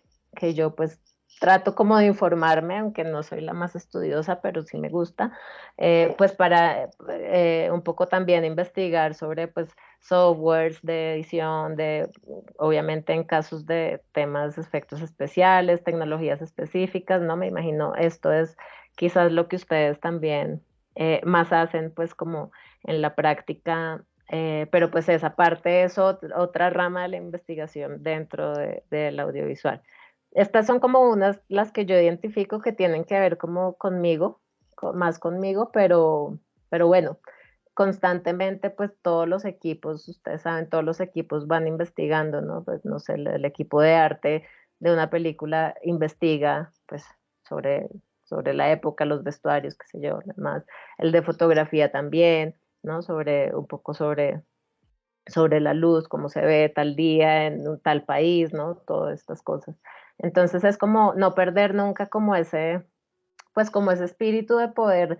yo pues trato como de informarme, aunque no soy la más estudiosa, pero sí me gusta, pues para un poco también investigar sobre pues softwares de edición, obviamente en casos de temas, efectos especiales, tecnologías específicas, ¿no? Me imagino esto es quizás lo que ustedes también más hacen pues como en la práctica, pero pues esa parte es otra rama de la investigación dentro del audiovisual. Estas son como unas, las que yo identifico que tienen que ver como conmigo, más conmigo, pero bueno, constantemente pues todos los equipos, ustedes saben, todos los equipos van investigando, ¿no? Pues no sé, el equipo de arte de una película investiga pues sobre la época, los vestuarios, qué sé yo, demás. El de fotografía también, ¿no? Un poco sobre la luz, cómo se ve tal día en un tal país, ¿no? Todas estas cosas. Entonces es como no perder nunca pues como ese espíritu de poder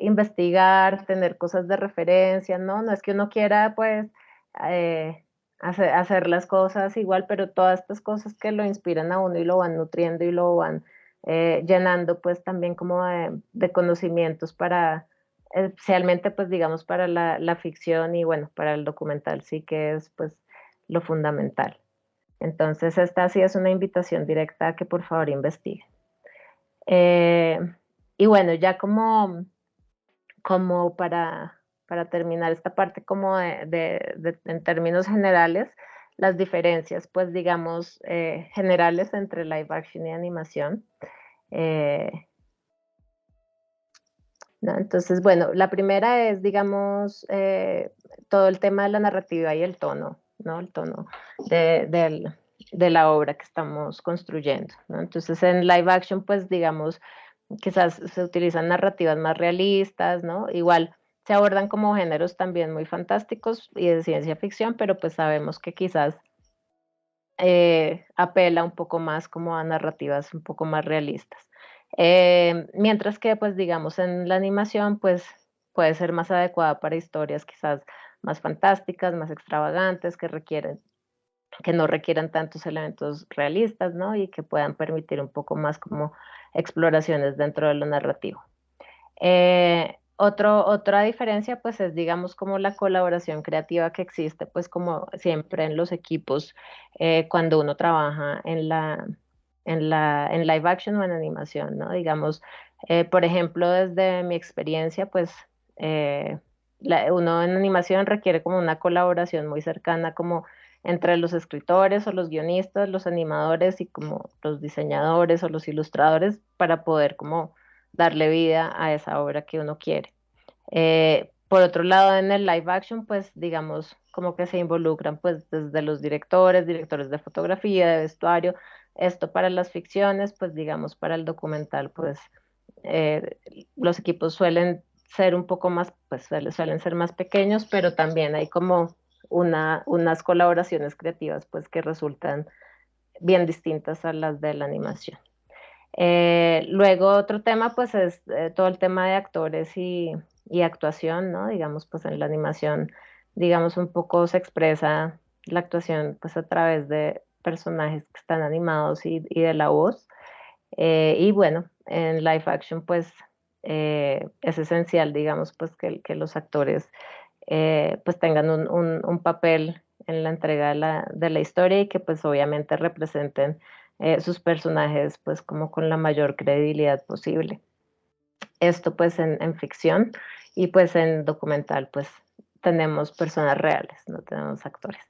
investigar, tener cosas de referencia, ¿no? No es que uno quiera, pues, hacer las cosas igual, pero todas estas cosas que lo inspiran a uno y lo van nutriendo y lo van llenando, pues, también como de conocimientos para, especialmente, pues, digamos, para la ficción y, bueno, para el documental sí que es, pues, lo fundamental. Entonces, esta sí es una invitación directa a que por favor investiguen. Y bueno, ya como para terminar esta parte como en términos generales, las diferencias, pues digamos, generales entre live action y animación. ¿No? Entonces, bueno, la primera es, digamos, todo el tema de la narrativa y el tono, ¿no? El tono de la obra que estamos construyendo, ¿no? Entonces, en live action, pues, digamos, quizás se utilizan narrativas más realistas, ¿no? Igual se abordan como géneros también muy fantásticos y de ciencia ficción, pero pues sabemos que quizás apela un poco más como a narrativas un poco más realistas. Mientras que, pues digamos, en la animación, pues puede ser más adecuada para historias quizás más fantásticas, más extravagantes, que no requieran tantos elementos realistas, ¿no? Y que puedan permitir un poco más como exploraciones dentro de lo narrativo. Otra diferencia, pues, es, digamos, como la colaboración creativa que existe, pues, como siempre en los equipos, cuando uno trabaja en live action o en animación, ¿no? Digamos, por ejemplo, desde mi experiencia, pues, uno en animación requiere como una colaboración muy cercana, como entre los escritores o los guionistas, los animadores y como los diseñadores o los ilustradores para poder como darle vida a esa obra que uno quiere. Por otro lado, en el live action, pues digamos, como que se involucran pues desde los directores de fotografía, de vestuario, esto para las ficciones, pues digamos, para el documental, pues eh, los equipos suelen ser un poco más, pues suelen ser más pequeños, pero también hay como unas colaboraciones creativas pues que resultan bien distintas a las de la animación. Luego otro tema pues es todo el tema de actores y actuación, ¿no? Digamos pues en la animación, digamos un poco se expresa la actuación pues a través de personajes que están animados y de la voz. Y bueno, en live action pues es esencial, digamos pues que los actores pues tengan un papel en la entrega de la historia y que pues obviamente representen sus personajes pues como con la mayor credibilidad posible. Esto pues en ficción y pues en documental pues tenemos personas reales, no tenemos actores.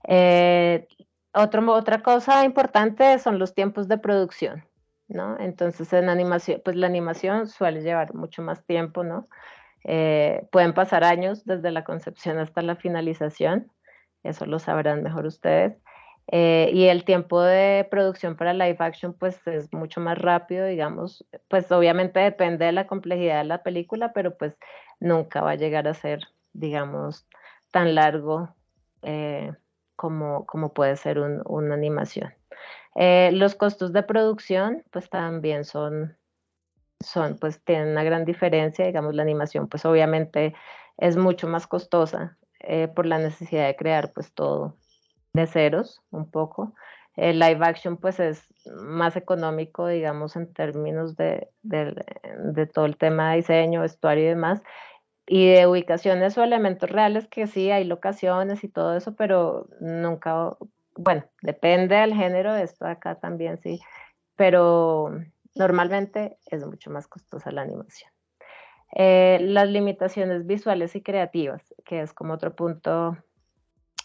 Eh, otra cosa importante son los tiempos de producción, ¿no? Entonces en animación, pues la animación suele llevar mucho más tiempo, ¿no? Pueden pasar años desde la concepción hasta la finalización, eso lo sabrán mejor ustedes. Y el tiempo de producción para live action pues es mucho más rápido, digamos, pues obviamente depende de la complejidad de la película, pero pues nunca va a llegar a ser, digamos, tan largo como puede ser una animación. Los costos de producción pues también pues tienen una gran diferencia, digamos, la animación pues obviamente es mucho más costosa por la necesidad de crear pues todo de ceros un poco. El live action pues es más económico, digamos, en términos de todo el tema de diseño, vestuario y demás, y de ubicaciones o elementos reales que sí, hay locaciones y todo eso, pero nunca, bueno, depende del género, esto acá también sí, pero normalmente es mucho más costosa la animación. Las limitaciones visuales y creativas, que es como otro punto,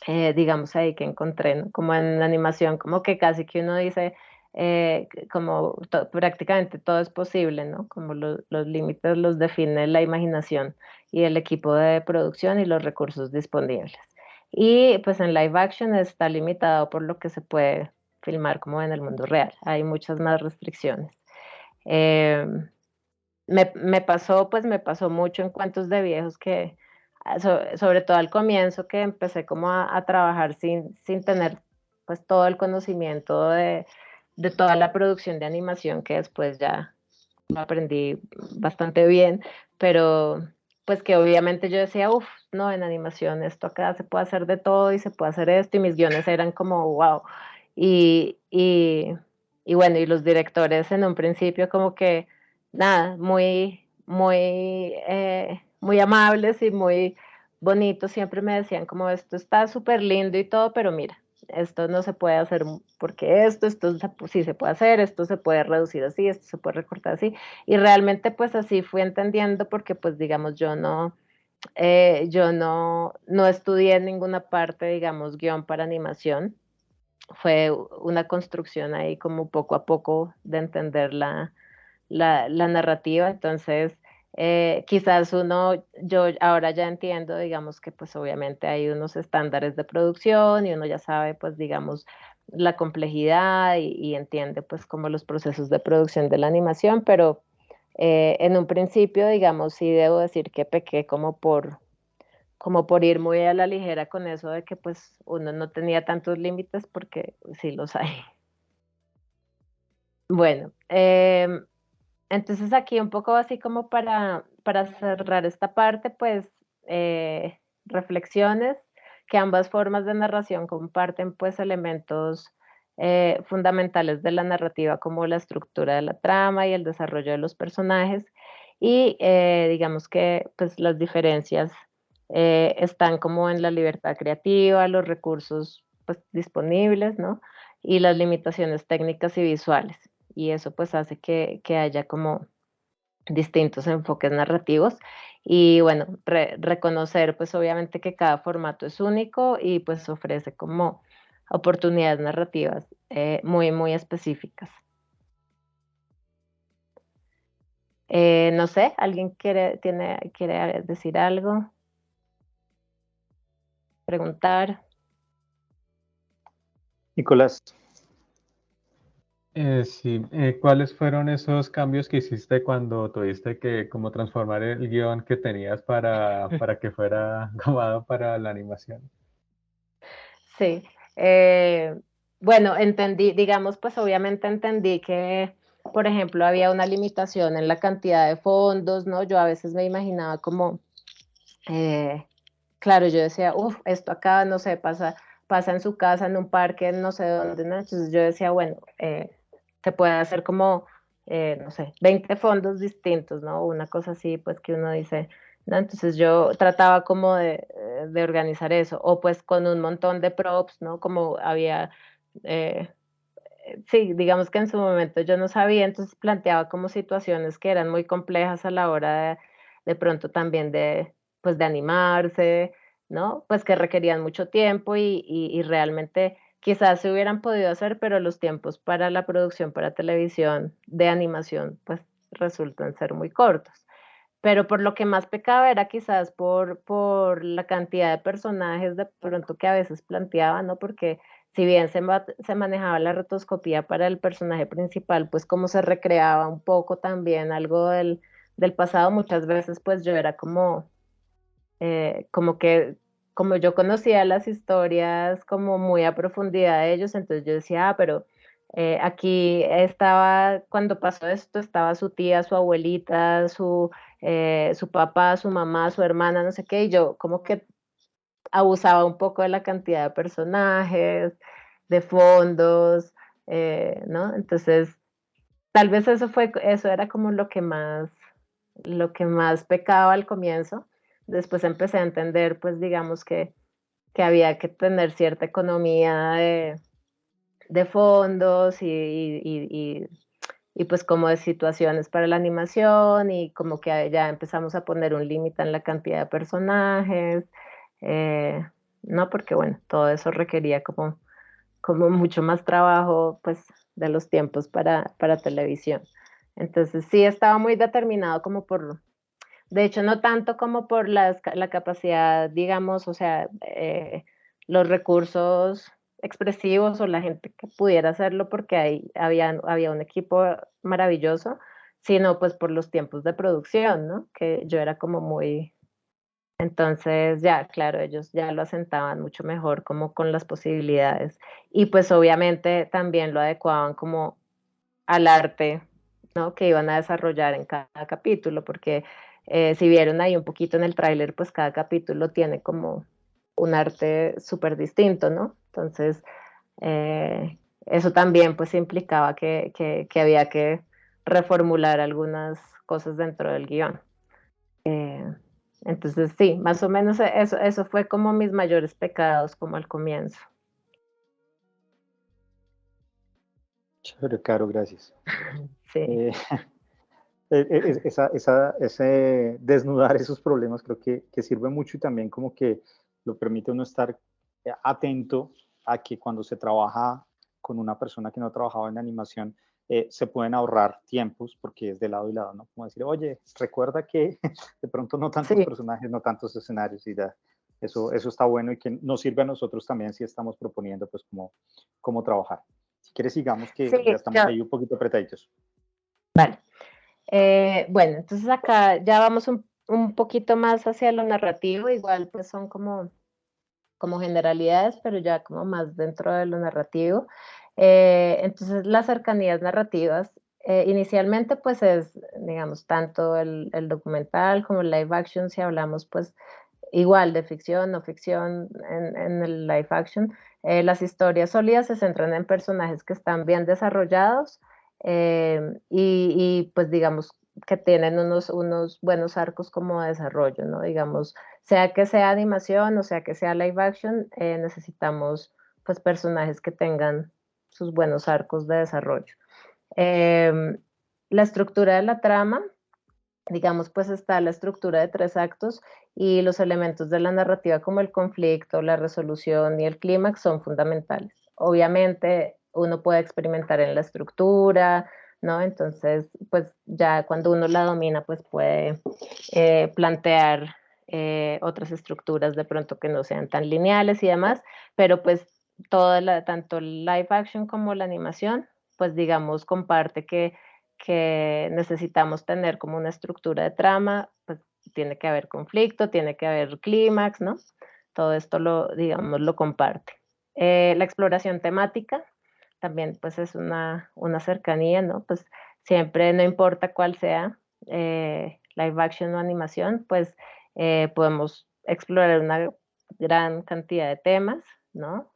digamos ahí que encontré, ¿no? Como en la animación, como que casi que uno dice, como prácticamente todo es posible, ¿no? Como los límites los define la imaginación y el equipo de producción y los recursos disponibles. Y pues en live action está limitado por lo que se puede filmar como en el mundo real. Hay muchas más restricciones. Me pasó, pues me pasó mucho en Cuentos de Viejos que, sobre todo al comienzo, que empecé como a trabajar sin tener pues todo el conocimiento de toda la producción de animación, que después ya lo aprendí bastante bien, pero pues que obviamente yo decía, uff, no, en animación esto acá se puede hacer de todo y se puede hacer esto, y mis guiones eran como, wow, y, y, y bueno, y los directores en un principio como que nada, muy amables y muy bonitos, siempre me decían como esto está súper lindo y todo, pero mira, esto no se puede hacer porque sí se puede hacer, esto se puede reducir así, esto se puede recortar así, y realmente pues así fui entendiendo porque pues digamos yo no estudié en ninguna parte, digamos, guión para animación, fue una construcción ahí como poco a poco de entender la narrativa, entonces quizás yo ahora ya entiendo, digamos que pues obviamente hay unos estándares de producción y uno ya sabe pues digamos la complejidad y entiende pues como los procesos de producción de la animación, pero en un principio digamos sí debo decir que pequé como por ir muy a la ligera con eso de que pues uno no tenía tantos límites porque sí los hay. Bueno, entonces aquí un poco así como para cerrar esta parte, pues reflexiones que ambas formas de narración comparten pues elementos fundamentales de la narrativa como la estructura de la trama y el desarrollo de los personajes y digamos que pues las diferencias están como en la libertad creativa, los recursos pues disponibles, ¿no? Y las limitaciones técnicas y visuales y eso pues hace que haya como distintos enfoques narrativos y bueno, reconocer pues obviamente que cada formato es único y pues ofrece como oportunidades narrativas muy, muy específicas. No sé, ¿alguien quiere decir algo? Preguntar. Nicolás, Sí, ¿cuáles fueron esos cambios que hiciste cuando tuviste que como transformar el guión que tenías para que fuera acomodado para la animación? Sí. Bueno, entendí, digamos, pues obviamente entendí que, por ejemplo, había una limitación en la cantidad de fondos, ¿no? Yo a veces me imaginaba como, claro, yo decía, uff, esto acá, no sé, pasa en su casa, en un parque, no sé dónde, ¿no? Entonces yo decía, bueno, se puede hacer como, no sé, 20 fondos distintos, ¿no? Una cosa así, pues que uno dice, ¿no? Entonces yo trataba como de organizar eso, o pues con un montón de props, ¿no? Como había, eh, sí, digamos que en su momento yo no sabía, entonces planteaba como situaciones que eran muy complejas a la hora de pronto también pues de animarse, ¿no? Pues que requerían mucho tiempo y realmente quizás se hubieran podido hacer, pero los tiempos para la producción para televisión de animación pues resultan ser muy cortos. Pero por lo que más pecaba era quizás por la cantidad de personajes de pronto que a veces planteaba, ¿no? Porque si bien se manejaba la rotoscopía para el personaje principal, pues como se recreaba un poco también algo del pasado, muchas veces pues yo era como que, como yo conocía las historias como muy a profundidad de ellos, entonces yo decía, pero aquí estaba, cuando pasó esto, estaba su tía, su abuelita, su papá, su mamá, su hermana, no sé qué, y yo como que abusaba un poco de la cantidad de personajes, de fondos, ¿no? Entonces, tal vez eso era como lo que más pecaba al comienzo. Después empecé a entender, pues, digamos que había que tener cierta economía de fondos y pues como de situaciones para la animación y como que ya empezamos a poner un límite en la cantidad de personajes, eh, ¿no? Porque bueno, todo eso requería como mucho más trabajo pues de los tiempos para televisión. Entonces sí estaba muy determinado como de hecho no tanto como por la capacidad, digamos, o sea, los recursos expresivos o la gente que pudiera hacerlo porque había un equipo maravilloso, sino pues por los tiempos de producción, ¿no? Que yo era como muy, entonces ya, claro, ellos ya lo asentaban mucho mejor como con las posibilidades y pues obviamente también lo adecuaban como al arte, ¿no? Que iban a desarrollar en cada capítulo, porque si vieron ahí un poquito en el tráiler, pues cada capítulo tiene como un arte súper distinto, ¿no? Entonces, eso también pues implicaba que había que reformular algunas cosas dentro del guión. Eh, entonces, sí, más o menos eso fue como mis mayores pecados como al comienzo. Chévere, Caro, gracias. Sí. Ese desnudar esos problemas creo que sirve mucho y también como que lo permite uno estar atento a que cuando se trabaja con una persona que no ha trabajado en animación, se pueden ahorrar tiempos porque es de lado y lado, ¿no? Como decir, oye, recuerda que de pronto no tantos Sí. personajes, no tantos escenarios y ya, eso está bueno y que nos sirve a nosotros también si estamos proponiendo pues cómo trabajar. Si quieres sigamos que ya Sí, estamos ahí un poquito apretaditos. vale. Bueno, entonces acá ya vamos un poquito más hacia lo narrativo, igual pues son como generalidades, pero ya como más dentro de lo narrativo. Entonces las cercanías narrativas, inicialmente pues es, digamos, tanto el documental como el live action, si hablamos pues igual de ficción, no ficción en el live action, las historias sólidas se centran en personajes que están bien desarrollados pues digamos que tienen unos buenos arcos como de desarrollo, ¿no? Digamos, sea que sea animación o sea que sea live action, necesitamos pues personajes que tengan sus buenos arcos de desarrollo. La estructura de la trama, digamos, pues está la estructura de 3 actos y los elementos de la narrativa como el conflicto, la resolución y el clímax son fundamentales. Obviamente uno puede experimentar en la estructura, ¿no? Entonces, pues ya cuando uno la domina, pues puede plantear otras estructuras de pronto que no sean tan lineales y demás, pero pues tanto el live action como la animación, pues digamos, comparte que necesitamos tener como una estructura de trama, pues tiene que haber conflicto, tiene que haber clímax, ¿no? Todo esto digamos, lo comparte. La exploración temática también pues es una cercanía, ¿no? Pues siempre, no importa cuál sea, live action o animación, pues podemos explorar una gran cantidad de temas, ¿no?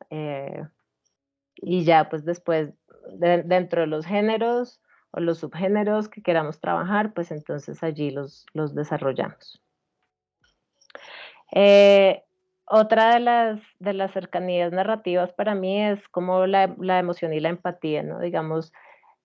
Y ya pues después, dentro de los géneros o los subgéneros que queramos trabajar, pues entonces allí los desarrollamos. Otra de las cercanías narrativas para mí es como la emoción y la empatía, ¿no? Digamos,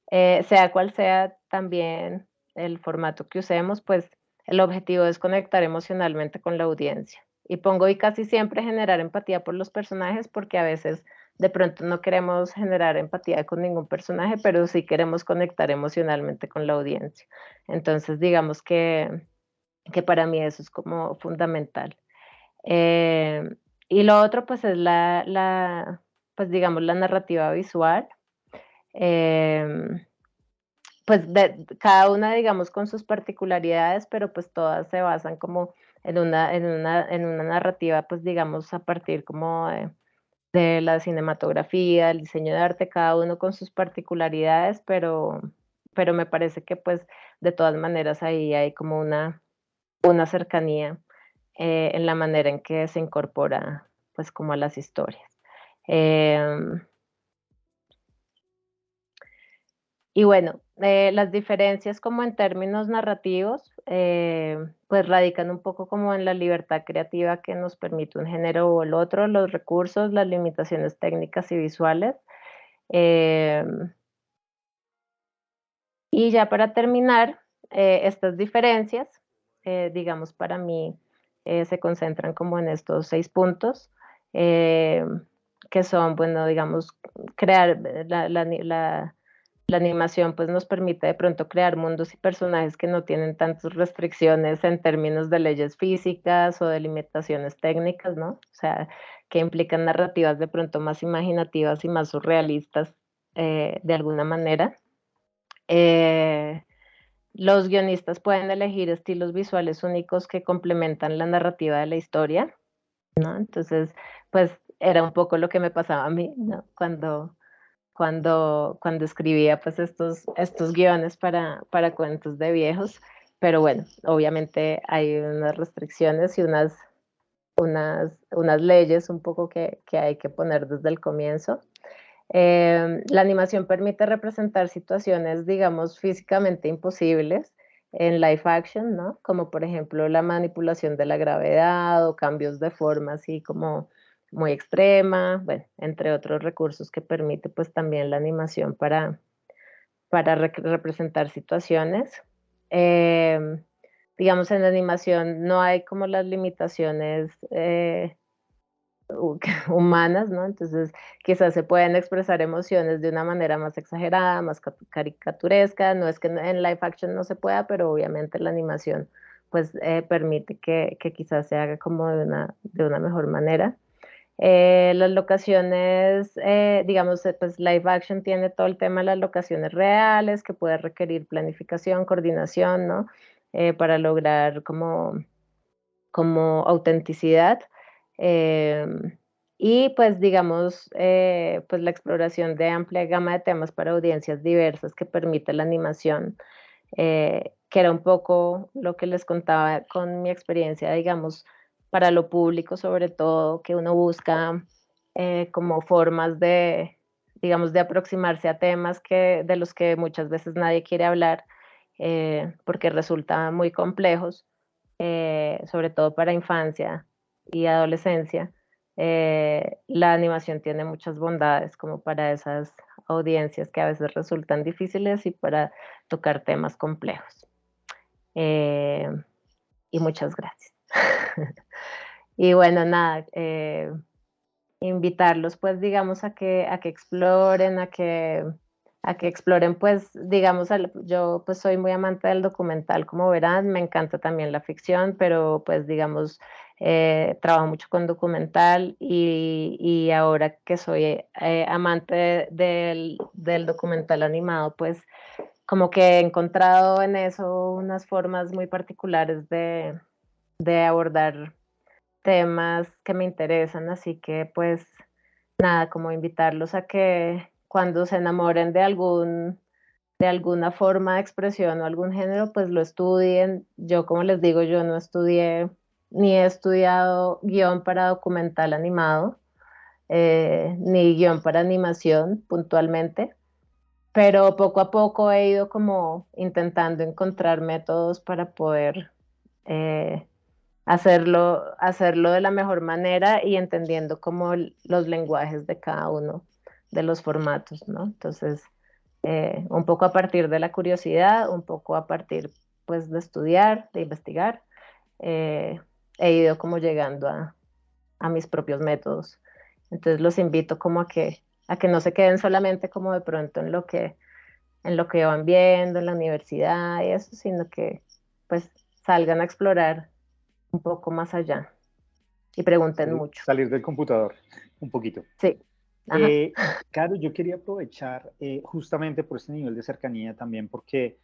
sea cual sea también el formato que usemos, pues el objetivo es conectar emocionalmente con la audiencia. Y pongo y casi siempre generar empatía por los personajes porque a veces de pronto no queremos generar empatía con ningún personaje, pero sí queremos conectar emocionalmente con la audiencia. Entonces, digamos que para mí eso es como fundamental. Eh, y lo otro, pues, es pues, digamos, la narrativa visual. Pues, cada una, digamos, con sus particularidades, pero pues todas se basan como en una narrativa, pues, digamos, a partir como de la cinematografía, el diseño de arte, cada uno con sus particularidades, pero me parece que, pues, de todas maneras ahí hay como una cercanía en la manera en que se incorpora, pues, como a las historias. Y bueno, las diferencias como en términos narrativos, pues radican un poco como en la libertad creativa que nos permite un género o el otro, los recursos, las limitaciones técnicas y visuales. Y ya para terminar, estas diferencias, digamos, para mí se concentran como en estos 6 puntos, que son, bueno, digamos, crear la animación pues nos permite de pronto crear mundos y personajes que no tienen tantas restricciones en términos de leyes físicas o de limitaciones técnicas, ¿no? O sea, que implican narrativas de pronto más imaginativas y más surrealistas de alguna manera. Los guionistas pueden elegir estilos visuales únicos que complementan la narrativa de la historia, ¿no? Entonces, pues era un poco lo que me pasaba a mí, ¿no? Cuando escribía pues estos guiones para cuentos de viejos, pero bueno, obviamente hay unas restricciones y unas leyes un poco que hay que poner desde el comienzo. La animación permite representar situaciones, digamos, físicamente imposibles en live action, ¿no? Como por ejemplo la manipulación de la gravedad o cambios de forma así como muy extrema, bueno, entre otros recursos que permite pues también la animación para representar situaciones. Digamos, en la animación no hay como las limitaciones humanas, ¿no? Entonces, quizás se pueden expresar emociones de una manera más exagerada, más caricaturesca. No es que en live action no se pueda, pero obviamente la animación pues permite que quizás se haga como de una mejor manera. Las locaciones, digamos, pues live action tiene todo el tema de las locaciones reales que puede requerir planificación, coordinación, ¿no? Para lograr como autenticidad. Eh, y pues digamos, pues la exploración de amplia gama de temas para audiencias diversas que permite la animación, que era un poco lo que les contaba con mi experiencia, digamos, para lo público sobre todo, que uno busca como formas de, digamos, de aproximarse a temas de los que muchas veces nadie quiere hablar, porque resultan muy complejos, sobre todo para infancia y adolescencia. La animación tiene muchas bondades como para esas audiencias que a veces resultan difíciles y para tocar temas complejos. Y muchas gracias. Y bueno, nada, invitarlos pues digamos a que exploren, a que exploren pues digamos, yo pues soy muy amante del documental como verán, me encanta también la ficción, pero pues digamos, trabajo mucho con documental y ahora que soy amante del documental animado, pues como que he encontrado en eso unas formas muy particulares de abordar temas que me interesan, así que pues nada, como invitarlos a que cuando se enamoren de alguna forma de expresión o algún género, pues lo estudien. Yo, como les digo, yo no estudié ni he estudiado guión para documental animado, ni guión para animación puntualmente, pero poco a poco he ido como intentando encontrar métodos para poder eh, hacerlo de la mejor manera y entendiendo como los lenguajes de cada uno de los formatos, ¿no? Entonces, un poco a partir de la curiosidad, un poco a partir pues de estudiar, de investigar, eh, he ido como llegando a mis propios métodos. Entonces los invito como a que no se queden solamente como de pronto en lo que van viendo en la universidad y eso, sino que pues salgan a explorar un poco más allá y pregunten mucho. Salir del computador un poquito. Sí, ajá. Claro, yo quería aprovechar justamente por este nivel de cercanía también, porque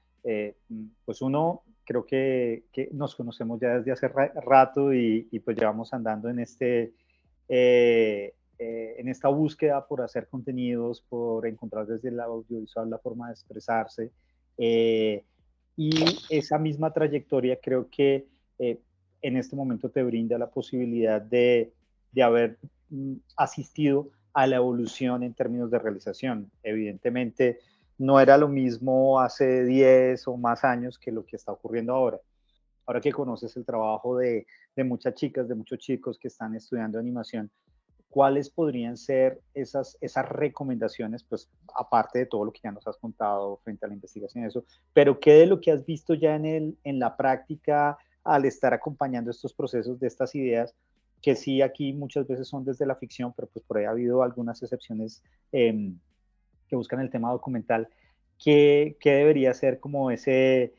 pues uno creo que nos conocemos ya desde hace rato y pues llevamos andando en esta búsqueda por hacer contenidos, por encontrar desde el audiovisual la forma de expresarse. Y esa misma trayectoria creo que en este momento te brinda la posibilidad de haber asistido a la evolución en términos de realización. Evidentemente, no era lo mismo hace 10 o más años que lo que está ocurriendo ahora. Ahora que conoces el trabajo de muchas chicas, de muchos chicos que están estudiando animación, ¿cuáles podrían ser esas recomendaciones, pues aparte de todo lo que ya nos has contado frente a la investigación y eso, pero qué de lo que has visto ya en la práctica al estar acompañando estos procesos de estas ideas, que sí aquí muchas veces son desde la ficción, pero pues por ahí ha habido algunas excepciones que buscan el tema documental, ¿qué debería ser como ese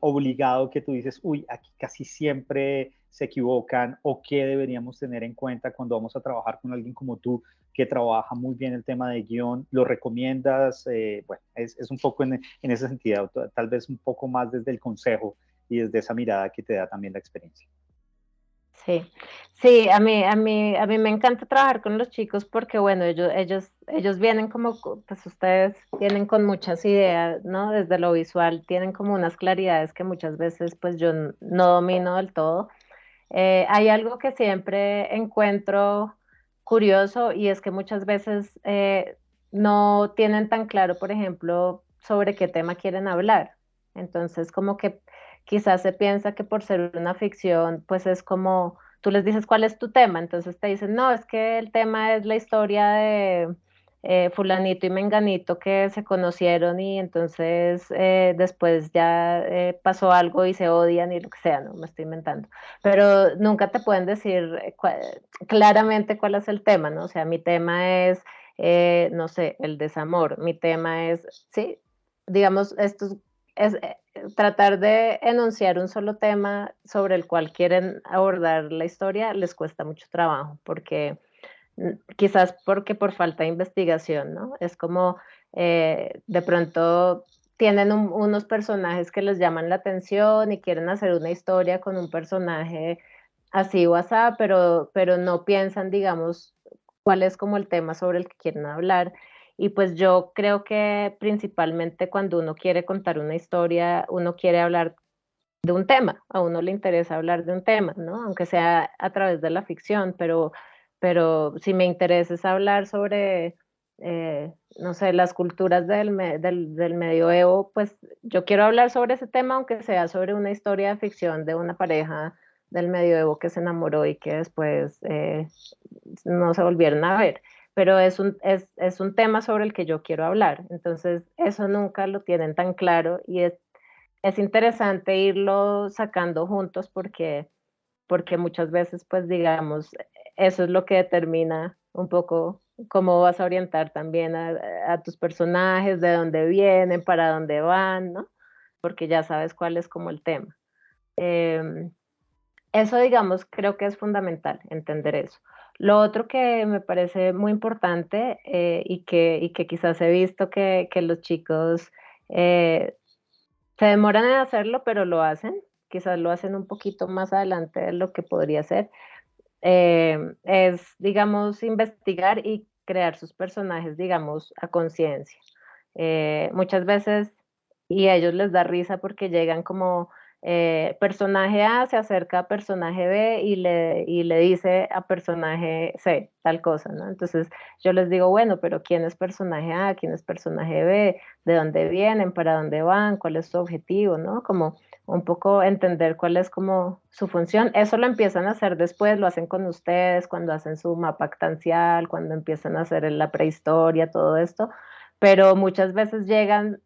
obligado que tú dices, uy, aquí casi siempre se equivocan, o qué deberíamos tener en cuenta cuando vamos a trabajar con alguien como tú, que trabaja muy bien el tema de guión? ¿Lo recomiendas? Bueno, es un poco en ese sentido, tal vez un poco más desde el consejo y desde esa mirada que te da también la experiencia. Sí, sí, a mí me encanta trabajar con los chicos porque, bueno, ellos vienen como, pues ustedes vienen con muchas ideas, ¿no? Desde lo visual tienen como unas claridades que muchas veces pues yo no domino del todo. Hay algo que siempre encuentro curioso, y es que muchas veces no tienen tan claro, por ejemplo, sobre qué tema quieren hablar. Entonces, como que quizás se piensa que por ser una ficción, pues es como, tú les dices cuál es tu tema, entonces te dicen, no, es que el tema es la historia de fulanito y menganito que se conocieron y entonces después ya pasó algo y se odian y lo que sea, no me estoy inventando, pero nunca te pueden decir claramente cuál es el tema, ¿no? O sea, mi tema es, no sé, el desamor, mi tema es, sí, digamos, esto es tratar de enunciar un solo tema sobre el cual quieren abordar la historia les cuesta mucho trabajo, porque quizás porque por falta de investigación, ¿no? Es como de pronto tienen unos personajes que les llaman la atención y quieren hacer una historia con un personaje así o así, pero no piensan, digamos, cuál es como el tema sobre el que quieren hablar. Y pues yo creo que principalmente cuando uno quiere contar una historia, uno quiere hablar de un tema, a uno le interesa hablar de un tema, ¿no? Aunque sea a través de la ficción, pero si me interesa es hablar sobre, no sé, las culturas del medioevo, pues yo quiero hablar sobre ese tema, aunque sea sobre una historia de ficción de una pareja del medioevo que se enamoró y que después no se volvieron a ver. Pero es un tema sobre el que yo quiero hablar. Entonces, eso nunca lo tienen tan claro y es interesante irlo sacando juntos porque muchas veces, pues digamos, eso es lo que determina un poco cómo vas a orientar también a tus personajes, de dónde vienen, para dónde van, ¿no? Porque ya sabes cuál es como el tema. Eso, digamos, creo que es fundamental, entender eso. Lo otro que me parece muy importante y que quizás he visto que los chicos eh, se demoran en hacerlo, pero lo hacen. Quizás lo hacen un poquito más adelante de lo que podría ser. Es, digamos, investigar y crear sus personajes, digamos, a conciencia. Muchas veces, y a ellos les da risa porque llegan como personaje A se acerca a personaje B y le dice a personaje C tal cosa, ¿no? Entonces yo les digo, bueno, pero ¿quién es personaje A? ¿Quién es personaje B? ¿De dónde vienen? ¿Para dónde van? ¿Cuál es su objetivo? ¿No? Como un poco entender cuál es como su función. Eso lo empiezan a hacer después, lo hacen con ustedes, cuando hacen su mapa actancial, cuando empiezan a hacer la prehistoria, todo esto, pero muchas veces llegan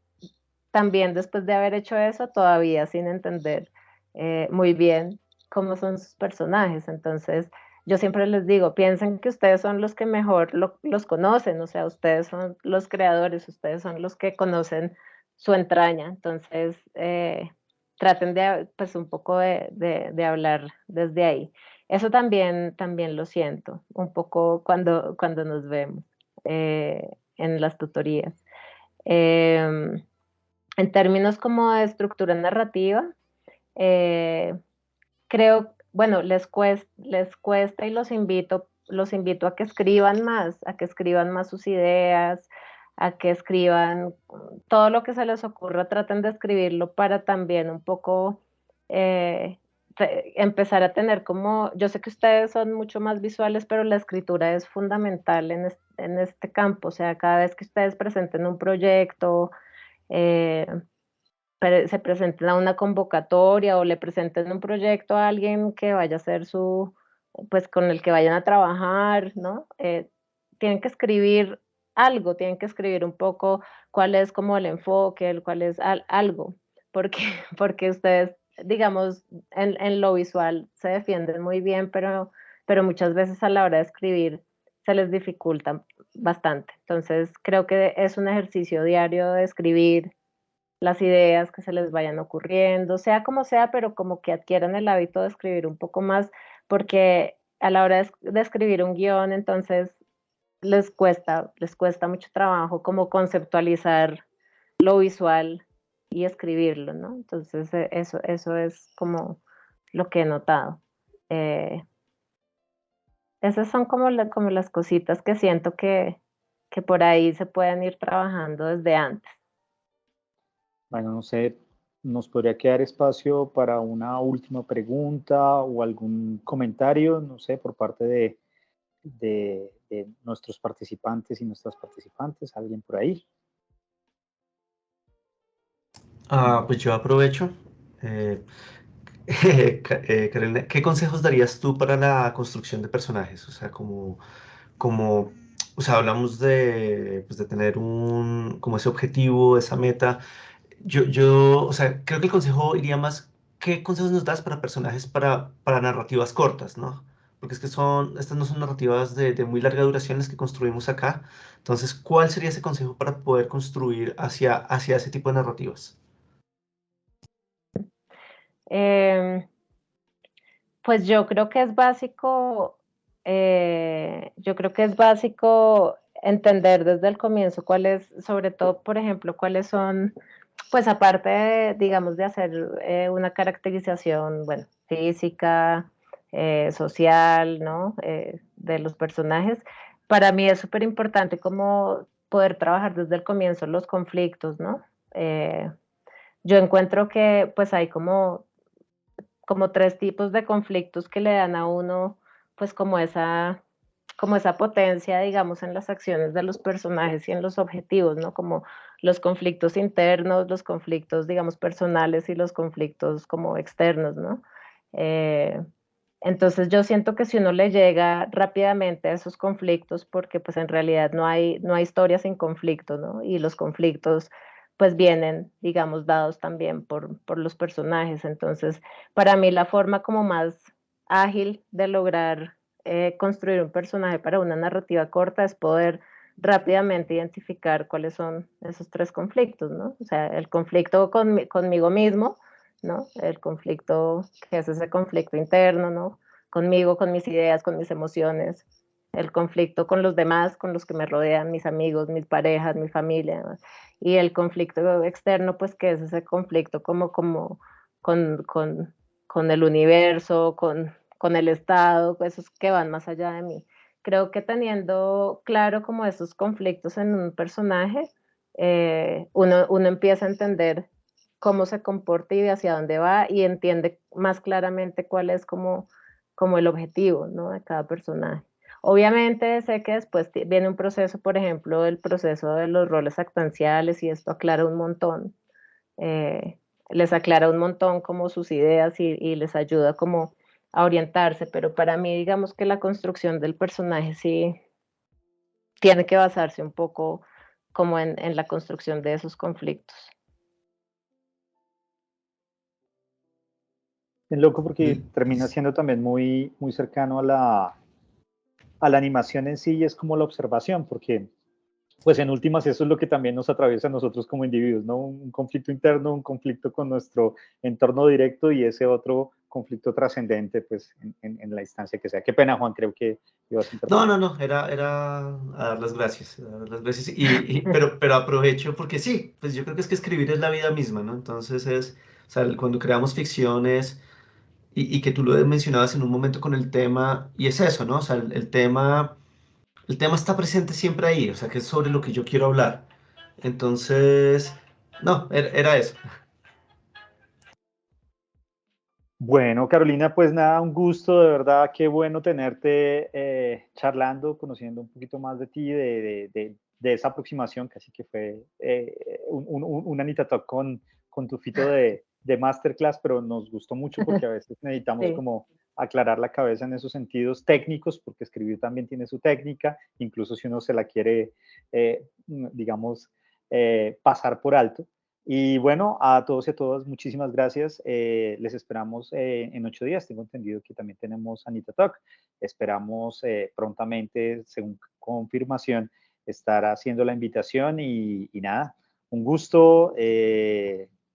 también después de haber hecho eso, todavía sin entender muy bien cómo son sus personajes. Entonces, yo siempre les digo, piensen que ustedes son los que mejor los conocen, o sea, ustedes son los creadores, ustedes son los que conocen su entraña. Entonces, traten de, pues, un poco de hablar desde ahí. Eso también lo siento, un poco cuando nos vemos en las tutorías. Eh, en términos como de estructura narrativa, eh, creo, bueno, les cuesta y los invito a que escriban más sus ideas, a que escriban todo lo que se les ocurra, traten de escribirlo para también un poco eh, empezar a tener como, yo sé que ustedes son mucho más visuales, pero la escritura es fundamental en este campo, o sea, cada vez que ustedes presenten un proyecto, se presenten a una convocatoria o le presenten un proyecto a alguien que vaya a ser pues con el que vayan a trabajar, ¿no? Tienen que escribir algo, tienen que escribir un poco cuál es como el enfoque, cuál es algo, porque, porque ustedes, digamos, en lo visual se defienden muy bien, pero muchas veces a la hora de escribir se les dificulta bastante. Entonces, creo que es un ejercicio diario de escribir las ideas que se les vayan ocurriendo, sea como sea, pero como que adquieran el hábito de escribir un poco más, porque a la hora de escribir un guión, entonces les cuesta mucho trabajo como conceptualizar lo visual y escribirlo, ¿no? Entonces eso es como lo que he notado. Esas son como las cositas que siento que por ahí se pueden ir trabajando desde antes. Bueno, no sé, nos podría quedar espacio para una última pregunta o algún comentario, no sé, por parte de nuestros participantes y nuestras participantes, alguien por ahí. Pues yo aprovecho. Eh, Carolina, ¿qué consejos darías tú para la construcción de personajes? O sea, como, o sea, hablamos pues de tener como ese objetivo, esa meta. O sea, creo que el consejo iría más, ¿qué consejos nos das para personajes para narrativas cortas, ¿no? Porque es que estas no son narrativas de muy larga duración las que construimos acá. Entonces, ¿cuál sería ese consejo para poder construir hacia ese tipo de narrativas? Pues yo creo que es básico entender desde el comienzo sobre todo, por ejemplo, cuáles son, pues aparte, digamos, de hacer una caracterización, bueno, física, social, ¿no? De los personajes, para mí es súper importante como poder trabajar desde el comienzo los conflictos, ¿no? Yo encuentro que pues hay como tres tipos de conflictos que le dan a uno, pues como esa potencia, digamos, en las acciones de los personajes y en los objetivos, ¿no? Como los conflictos internos, los conflictos, digamos, personales y los conflictos como externos, ¿no? Eh, entonces yo siento que si uno le llega rápidamente a esos conflictos, porque pues en realidad no hay historia sin conflicto, ¿no? Y los conflictos pues vienen, digamos, dados también por los personajes. Entonces, para mí la forma como más ágil de lograr construir un personaje para una narrativa corta es poder rápidamente identificar cuáles son esos tres conflictos, ¿no? O sea, el conflicto conmigo mismo, ¿no? El conflicto, que es ese conflicto interno, ¿no? Conmigo, con mis ideas, con mis emociones, el conflicto con los demás, con los que me rodean, mis amigos, mis parejas, mi familia, ¿no? Y el conflicto externo, pues que es ese conflicto como con, con, con el universo, con el Estado, esos que van más allá de mí. Creo que teniendo claro como esos conflictos en un personaje, uno empieza a entender cómo se comporta y hacia dónde va y entiende más claramente cuál es como el objetivo, ¿no? De cada personaje. Obviamente sé que después viene un proceso, por ejemplo, el proceso de los roles actanciales y esto aclara un montón, les aclara un montón como sus ideas y les ayuda como a orientarse, pero para mí digamos que la construcción del personaje sí tiene que basarse un poco como en la construcción de esos conflictos. Es loco porque termina siendo también muy, muy cercano a la animación en sí y es como la observación, porque pues en últimas eso es lo que también nos atraviesa a nosotros como individuos, ¿no? Un conflicto interno, un conflicto con nuestro entorno directo y ese otro conflicto trascendente, pues en la instancia que sea. Qué pena, Juan, creo que ibas a interrumpir. No, era a dar las gracias, pero aprovecho porque sí, pues yo creo que es que escribir es la vida misma, ¿no? Entonces o sea, cuando creamos ficciones y que tú lo mencionabas en un momento con el tema, y es eso, ¿no? O sea, el tema está presente siempre ahí, o sea, que es sobre lo que yo quiero hablar. Entonces, no, era eso. Bueno, Carolina, pues nada, un gusto, de verdad, qué bueno tenerte charlando, conociendo un poquito más de ti, de de esa aproximación, casi que fue un Anita Talk con tufito de masterclass, pero nos gustó mucho porque a veces necesitamos Sí. como aclarar la cabeza en esos sentidos técnicos, porque escribir también tiene su técnica, incluso si uno se la quiere, digamos, pasar por alto. Y bueno, a todos y a todas, muchísimas gracias. Les esperamos en 8 días. Tengo entendido que también tenemos Anita Talk. Esperamos prontamente, según confirmación, estar haciendo la invitación y nada, un gusto.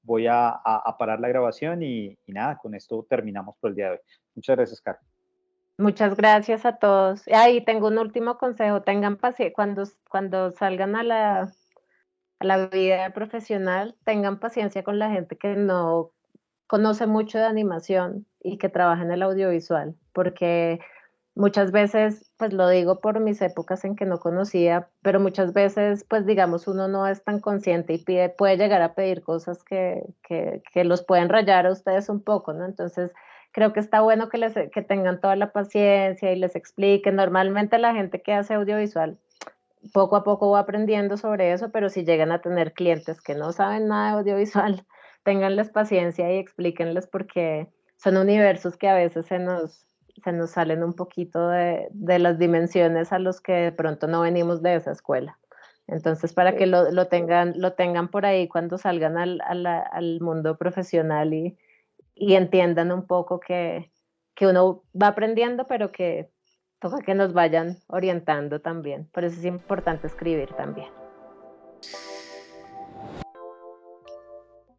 Voy a parar la grabación y nada, con esto terminamos por el día de hoy. Muchas gracias, Caro. Muchas gracias a todos. Y tengo un último consejo, tengan paciencia cuando salgan a la vida profesional, tengan paciencia con la gente que no conoce mucho de animación y que trabaja en el audiovisual, porque muchas veces, pues lo digo por mis épocas en que no conocía, pero muchas veces, pues digamos, uno no es tan consciente y puede llegar a pedir cosas que los pueden rayar a ustedes un poco, ¿no? Entonces, creo que está bueno que tengan toda la paciencia y les expliquen. Normalmente la gente que hace audiovisual poco a poco va aprendiendo sobre eso, pero si llegan a tener clientes que no saben nada de audiovisual, ténganles paciencia y explíquenles porque son universos que a veces se nos salen un poquito de las dimensiones a los que de pronto no venimos de esa escuela. Entonces, para que lo tengan por ahí cuando salgan al mundo profesional y entiendan un poco que uno va aprendiendo, pero que toca que nos vayan orientando también. Por eso es importante escribir también.